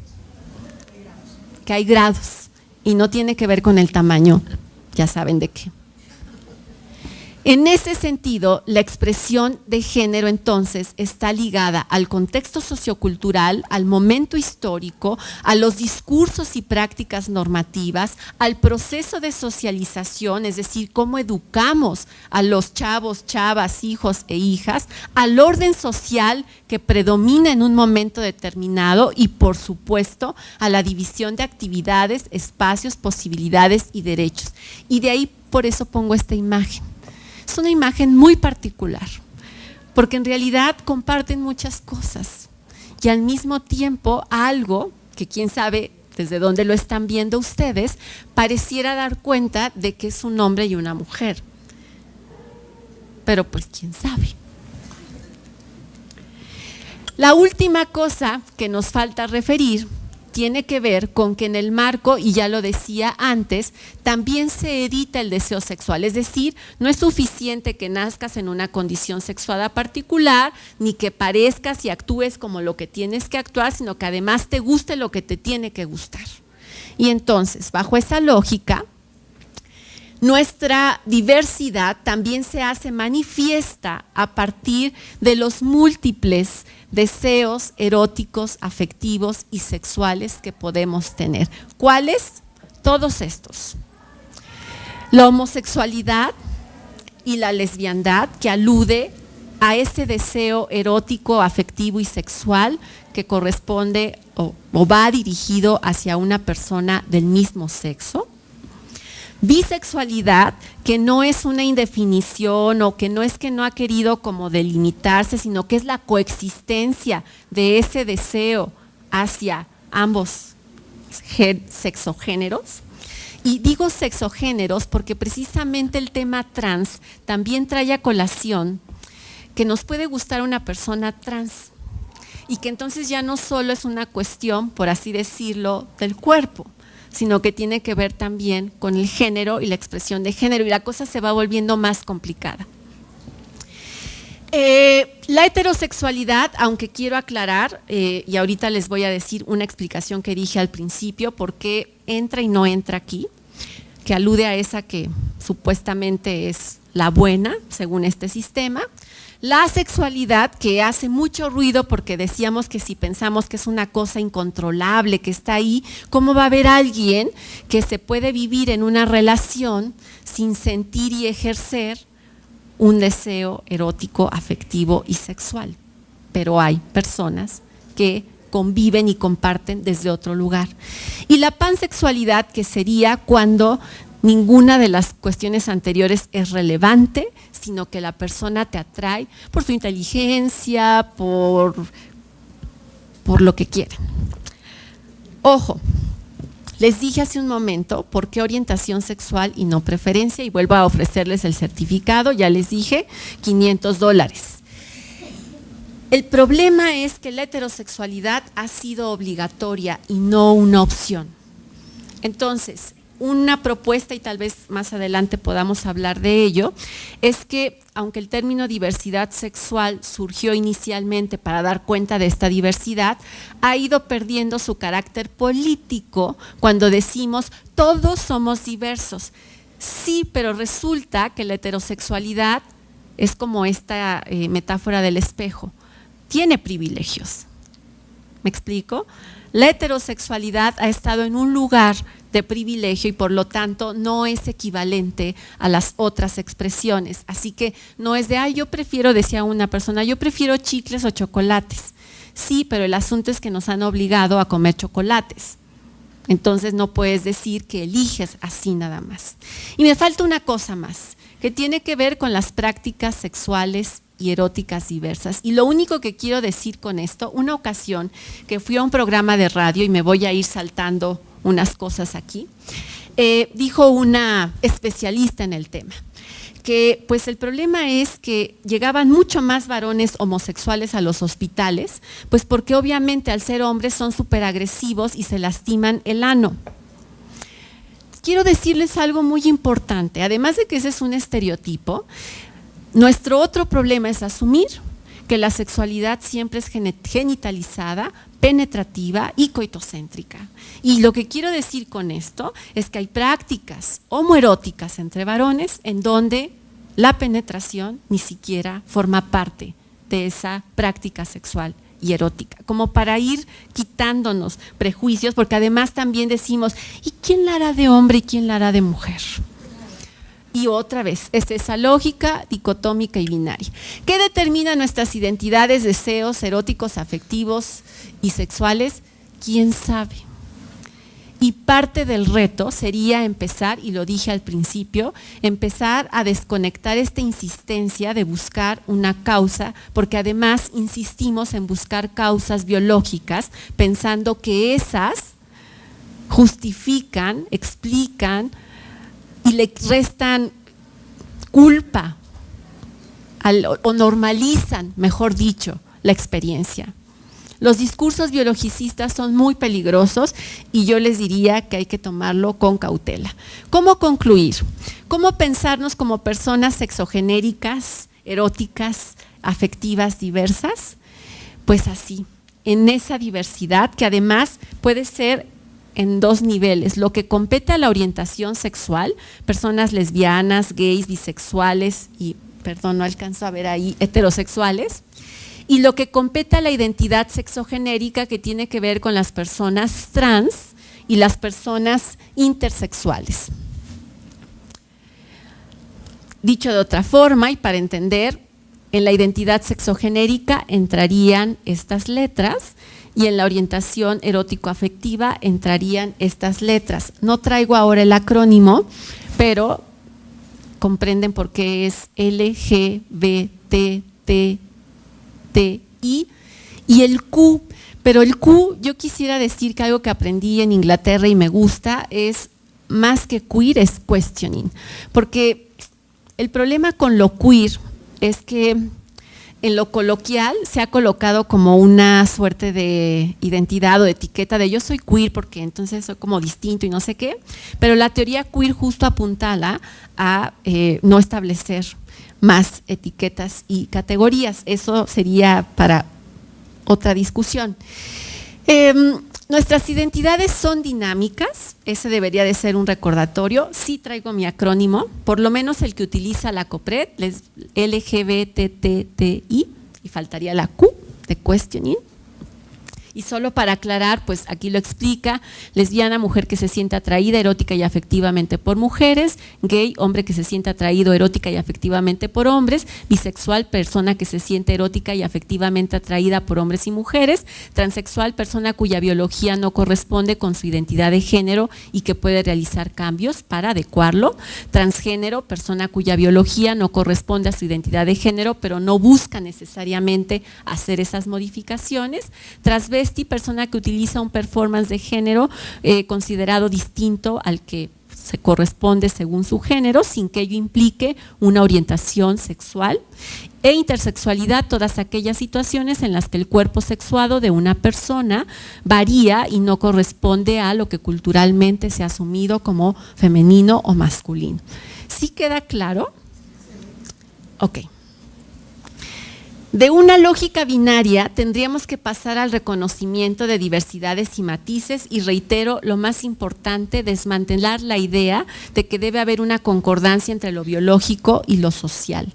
que hay grados. Y no tiene que ver con el tamaño, ya saben de qué. En ese sentido, la expresión de género entonces está ligada al contexto sociocultural, al momento histórico, a los discursos y prácticas normativas, al proceso de socialización, es decir, cómo educamos a los chavos, chavas, hijos e hijas, al orden social que predomina en un momento determinado y, por supuesto, a la división de actividades, espacios, posibilidades y derechos. Y de ahí, por eso pongo esta imagen. Es una imagen muy particular, porque en realidad comparten muchas cosas y al mismo tiempo algo que quién sabe desde dónde lo están viendo ustedes, pareciera dar cuenta de que es un hombre y una mujer. Pero pues quién sabe. La última cosa que nos falta referir tiene que ver con que en el marco, y ya lo decía antes, también se edita el deseo sexual, es decir, no es suficiente que nazcas en una condición sexuada particular, ni que parezcas y actúes como lo que tienes que actuar, sino que además te guste lo que te tiene que gustar. Y entonces, bajo esa lógica, nuestra diversidad también se hace manifiesta a partir de los múltiples deseos eróticos, afectivos y sexuales que podemos tener. ¿Cuáles? Todos estos. La homosexualidad y la lesbiandad, que alude a ese deseo erótico, afectivo y sexual que corresponde o va dirigido hacia una persona del mismo sexo. Bisexualidad, que no es una indefinición o que no ha querido como delimitarse, sino que es la coexistencia de ese deseo hacia ambos sexogéneros. Y digo sexogéneros porque precisamente el tema trans también trae a colación que nos puede gustar una persona trans y que entonces ya no solo es una cuestión, por así decirlo, del cuerpo, sino que tiene que ver también con el género y la expresión de género, y la cosa se va volviendo más complicada. La heterosexualidad, aunque quiero aclarar, y ahorita les voy a decir una explicación que dije al principio, por qué entra y no entra aquí, que alude a esa que supuestamente es la buena, según este sistema. La sexualidad, que hace mucho ruido porque decíamos que si pensamos que es una cosa incontrolable, que está ahí, ¿cómo va a haber alguien que se puede vivir en una relación sin sentir y ejercer un deseo erótico, afectivo y sexual? Pero hay personas que conviven y comparten desde otro lugar. Y la pansexualidad, que sería cuando ninguna de las cuestiones anteriores es relevante, sino que la persona te atrae por su inteligencia, por lo que quieran. Ojo, les dije hace un momento por qué orientación sexual y no preferencia, y vuelvo a ofrecerles el certificado, ya les dije, $500. El problema es que la heterosexualidad ha sido obligatoria y no una opción. Entonces, una propuesta, y tal vez más adelante podamos hablar de ello, es que aunque el término diversidad sexual surgió inicialmente para dar cuenta de esta diversidad, ha ido perdiendo su carácter político cuando decimos todos somos diversos. Sí, pero resulta que la heterosexualidad es como esta metáfora del espejo, tiene privilegios. ¿Me explico? La heterosexualidad ha estado en un lugar de privilegio y por lo tanto no es equivalente a las otras expresiones. Así que no es de, yo prefiero, decía una persona, yo prefiero chicles o chocolates. Sí, pero el asunto es que nos han obligado a comer chocolates. Entonces no puedes decir que eliges así nada más. Y me falta una cosa más, que tiene que ver con las prácticas sexuales y eróticas diversas. Y lo único que quiero decir con esto, una ocasión que fui a un programa de radio, y me voy a ir saltando unas cosas aquí, dijo una especialista en el tema, que pues el problema es que llegaban mucho más varones homosexuales a los hospitales, pues porque obviamente al ser hombres son súper agresivos y se lastiman el ano. Quiero decirles algo muy importante, además de que ese es un estereotipo, nuestro otro problema es asumir que la sexualidad siempre es genitalizada, penetrativa y coitocéntrica. Y lo que quiero decir con esto es que hay prácticas homoeróticas entre varones en donde la penetración ni siquiera forma parte de esa práctica sexual y erótica, como para ir quitándonos prejuicios, porque además también decimos, ¿y quién la hará de hombre y quién la hará de mujer? Y otra vez, es esa lógica dicotómica y binaria. ¿Qué determina nuestras identidades, deseos eróticos, afectivos y sexuales? ¿Quién sabe? Y parte del reto sería empezar, y lo dije al principio, empezar a desconectar esta insistencia de buscar una causa, porque además insistimos en buscar causas biológicas, pensando que esas justifican, explican, y le restan culpa o normalizan, mejor dicho, la experiencia. Los discursos biologicistas son muy peligrosos y yo les diría que hay que tomarlo con cautela. ¿Cómo concluir? ¿Cómo pensarnos como personas sexogenéricas, eróticas, afectivas, diversas? Pues así, en esa diversidad que además puede ser en dos niveles, lo que compete a la orientación sexual, personas lesbianas, gays, bisexuales y, perdón, no alcanzo a ver ahí, heterosexuales, y lo que compete a la identidad sexogenérica, que tiene que ver con las personas trans y las personas intersexuales. Dicho de otra forma y para entender, en la identidad sexogenérica entrarían estas letras, y en la orientación erótico-afectiva entrarían estas letras. No traigo ahora el acrónimo, pero comprenden por qué es LGBTTI y el Q. Pero el Q, yo quisiera decir que algo que aprendí en Inglaterra y me gusta es, más que queer, es questioning. Porque el problema con lo queer es que en lo coloquial se ha colocado como una suerte de identidad o de etiqueta de yo soy queer porque entonces soy como distinto y no sé qué, pero la teoría queer justo apuntala a no establecer más etiquetas y categorías. Eso sería para otra discusión. Nuestras identidades son dinámicas, ese debería de ser un recordatorio. Sí traigo mi acrónimo, por lo menos el que utiliza la COPRED, LGBTTI, y faltaría la Q de questioning. Y solo para aclarar, pues aquí lo explica: lesbiana, mujer que se siente atraída erótica y afectivamente por mujeres; gay, hombre que se siente atraído erótica y afectivamente por hombres; bisexual, persona que se siente erótica y afectivamente atraída por hombres y mujeres; transexual, persona cuya biología no corresponde con su identidad de género y que puede realizar cambios para adecuarlo; transgénero, persona cuya biología no corresponde a su identidad de género pero no busca necesariamente hacer esas modificaciones; transvesti, persona que utiliza un performance de género considerado distinto al que se corresponde según su género, sin que ello implique una orientación sexual; e intersexualidad, todas aquellas situaciones en las que el cuerpo sexuado de una persona varía y no corresponde a lo que culturalmente se ha asumido como femenino o masculino. ¿Sí queda claro? Ok. De una lógica binaria tendríamos que pasar al reconocimiento de diversidades y matices y, reitero, lo más importante, desmantelar la idea de que debe haber una concordancia entre lo biológico y lo social.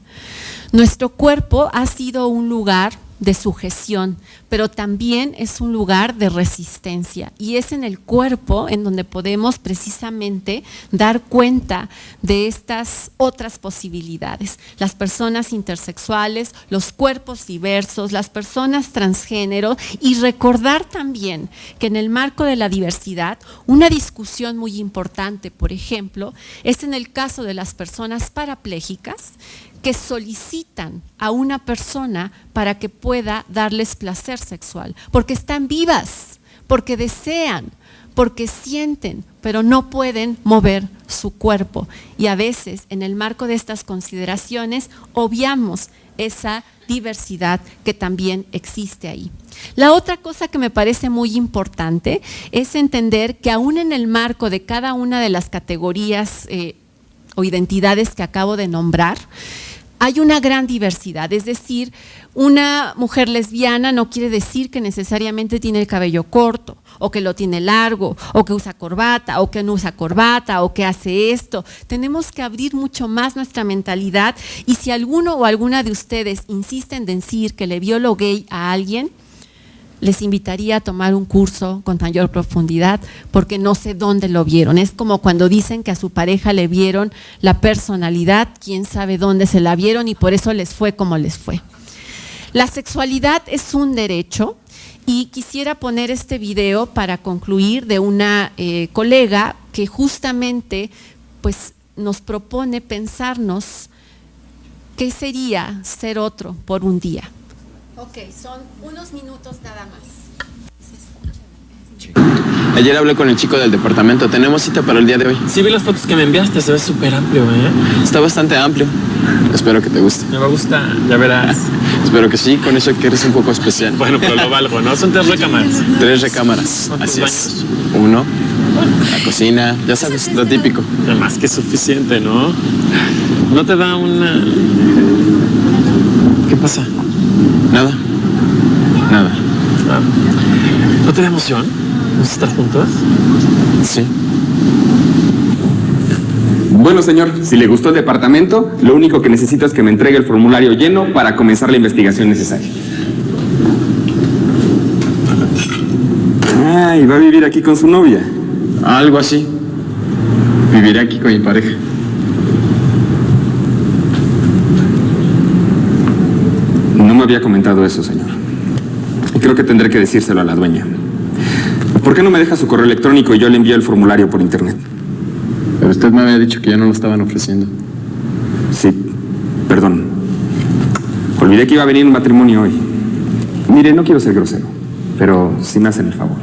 Nuestro cuerpo ha sido un lugar de sujeción, pero también es un lugar de resistencia, y es en el cuerpo en donde podemos precisamente dar cuenta de estas otras posibilidades. Las personas intersexuales, los cuerpos diversos, las personas transgénero, y recordar también que en el marco de la diversidad, una discusión muy importante, por ejemplo, es en el caso de las personas parapléjicas, que solicitan a una persona para que pueda darles placer sexual, porque están vivas, porque desean, porque sienten, pero no pueden mover su cuerpo. Y a veces, en el marco de estas consideraciones, obviamos esa diversidad que también existe ahí. La otra cosa que me parece muy importante es entender que aún en el marco de cada una de las categorías o identidades que acabo de nombrar, hay una gran diversidad. Es decir, una mujer lesbiana no quiere decir que necesariamente tiene el cabello corto, o que lo tiene largo, o que usa corbata, o que no usa corbata, o que hace esto. Tenemos que abrir mucho más nuestra mentalidad, y si alguno o alguna de ustedes insisten en decir que le vio lo gay a alguien, les invitaría a tomar un curso con mayor profundidad, porque no sé dónde lo vieron. Es como cuando dicen que a su pareja le vieron la personalidad, quién sabe dónde se la vieron y por eso les fue como les fue. La sexualidad es un derecho, y quisiera poner este video para concluir, de una colega que justamente pues, nos propone pensarnos qué sería ser otro por un día. Ok, son unos minutos nada más. Ayer hablé con el chico del departamento. Tenemos cita para el día de hoy. Sí, vi las fotos que me enviaste. Se ve súper amplio, ¿eh? Está bastante amplio. Espero que te guste. Me va a gustar, ya verás. Espero que sí, con eso que eres un poco especial. Bueno, pero lo valgo, ¿no? Son 3 recámaras. 3 recámaras, así es. 1, la cocina, ya sabes, lo típico. Más que suficiente, ¿no? ¿No te da una...? ¿Qué pasa? Nada. Nada. Ah. ¿No te da emoción? ¿Vamos a estar juntos? Sí. Bueno, señor, si le gustó el departamento, lo único que necesito es que me entregue el formulario lleno para comenzar la investigación necesaria. Ah, ¿y va a vivir aquí con su novia? Algo así. Viviré aquí con mi pareja. No me había comentado eso, señor. Y creo que tendré que decírselo a la dueña. ¿Por qué no me deja su correo electrónico y yo le envío el formulario por internet? Pero usted me había dicho que ya no lo estaban ofreciendo. Sí, perdón. Olvidé que iba a venir un matrimonio hoy. Mire, no quiero ser grosero, pero sí me hacen el favor.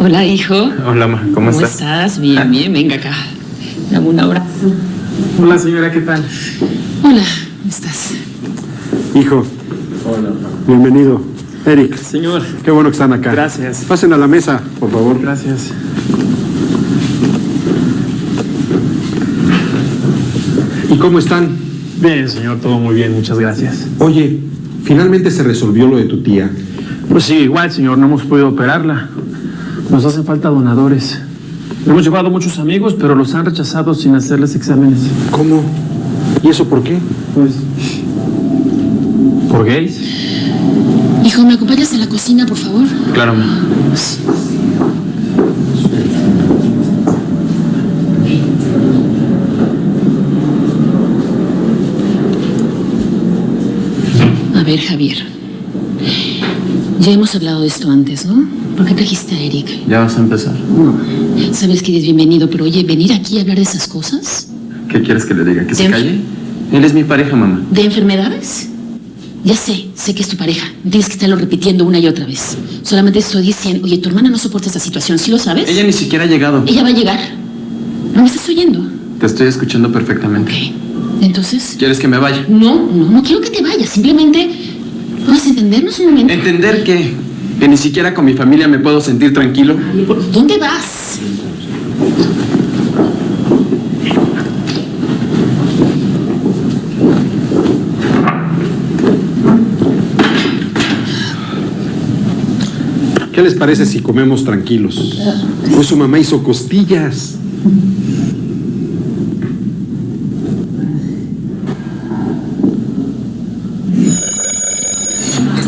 Hola, hijo. Hola, ma. ¿Cómo estás? Bien, bien. Venga acá. Dame un abrazo. Hola, señora, ¿qué tal? Hola, ¿cómo estás? Hijo. Hola. Bienvenido. Eric. Señor. Qué bueno que están acá. Gracias. Pasen a la mesa, por favor. Gracias. ¿Y cómo están? Bien, señor, todo muy bien, muchas gracias. Oye, finalmente se resolvió lo de tu tía. Pues sí, igual, señor, no hemos podido operarla. Nos hacen falta donadores. Hemos llevado muchos amigos, pero los han rechazado sin hacerles exámenes. ¿Cómo? ¿Y eso por qué? Pues... ¿por gays? Hijo, ¿me acompañas a la cocina, por favor? Claro, ma. A ver, Javier. Ya hemos hablado de esto antes, ¿no? ¿Por qué trajiste a Eric? Ya vas a empezar. Sabes que eres bienvenido, pero oye, ¿venir aquí a hablar de esas cosas? ¿Qué quieres que le diga? ¿Que se De- calle? Él es mi pareja, mamá. ¿De enfermedades? Ya sé que es tu pareja. No tienes que estarlo repitiendo una y otra vez. Solamente estoy diciendo, oye, tu hermana no soporta esta situación, ¿sí lo sabes? Ella ni siquiera ha llegado. Ella va a llegar. ¿No me estás oyendo? Te estoy escuchando perfectamente. Ok. Entonces... ¿Quieres que me vaya? No quiero que te vayas. Simplemente... ¿Vamos a entendernos un momento? ¿Entender qué? ¿Que ni siquiera con mi familia me puedo sentir tranquilo? ¿Dónde vas? ¿Qué les parece si comemos tranquilos? Pues su mamá hizo costillas.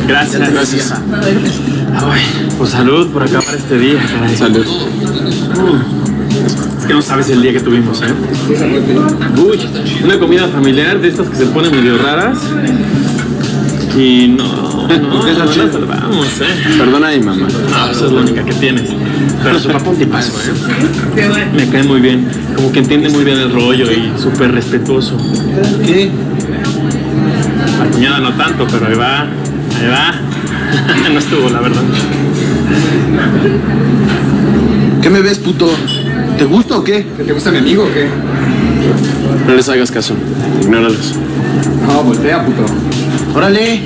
Gracias. Gracias. Ay, pues salud por acabar este día, caray. Salud. Es que no sabes el día que tuvimos, ¿eh? Uy, una comida familiar de estas que se ponen medio raras. Y no la salvamos, ¿eh? Perdona a mi mamá. No, esa es la única que tienes. Pero su papá un tipazo, ¿eh? Me cae muy bien. Como que entiende muy bien el rollo y súper respetuoso. ¿Qué? La cuñada no tanto, pero ahí va. No estuvo, la verdad. ¿Qué me ves, puto? ¿Te gusta o qué? ¿Te gusta mi amigo o qué? No les hagas caso. Ignóralos. No, voltea, puto. ¡Órale!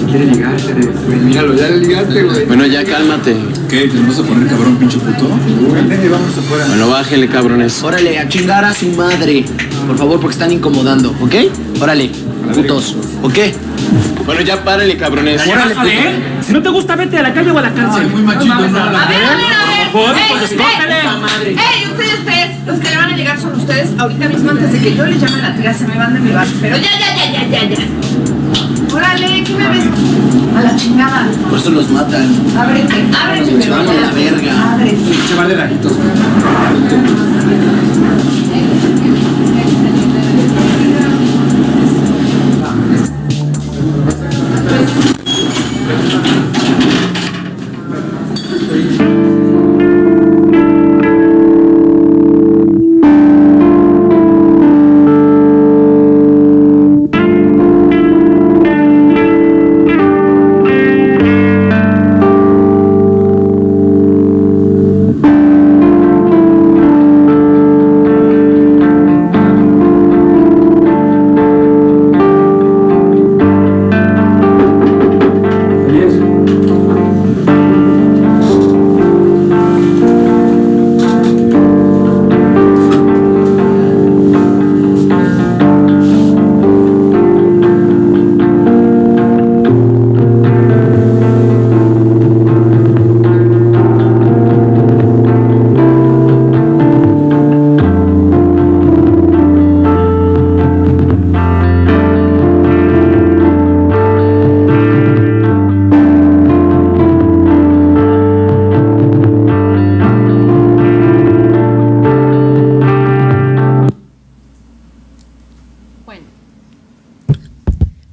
Quiere ligarte, güey. Míralo, ya le ligaste, güey. Bueno, ya cálmate. ¿Qué? ¿Te vas a poner cabrón, pinche puto? Vente, vamos afuera. Bueno, bájele, cabrones. Órale, a chingar a su madre. Por favor, porque están incomodando, ¿ok? Órale, putos, ¿ok? Bueno, ya párale, cabrones. Órale, puto. Si no te gusta, vete a la calle o a la cárcel. Muy machito, ¿no? A ver. Por favor, pues escógele. ¡Ey, ustedes tres! Los que le van a llegar son ustedes. Ahorita mismo, antes de que yo les llame a la tía, se me van de mi bar. Pero ya. Órale, ¿qué me ves? A la chingada. Por eso los matan. Ábrete, Nos llevamos a la verga. Ábrete. Pinche bar de raritos, güey.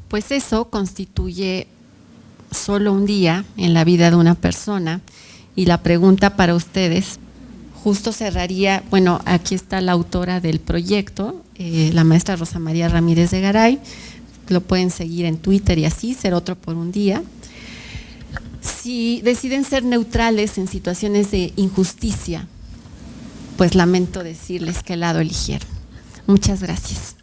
Pues eso constituye solo un día en la vida de una persona y la pregunta para ustedes justo cerraría, bueno, aquí está la autora del proyecto, la maestra Rosa María Ramírez de Garay, lo pueden seguir en Twitter y así, ser otro por un día. Si deciden ser neutrales en situaciones de injusticia, pues lamento decirles qué lado eligieron. Muchas gracias.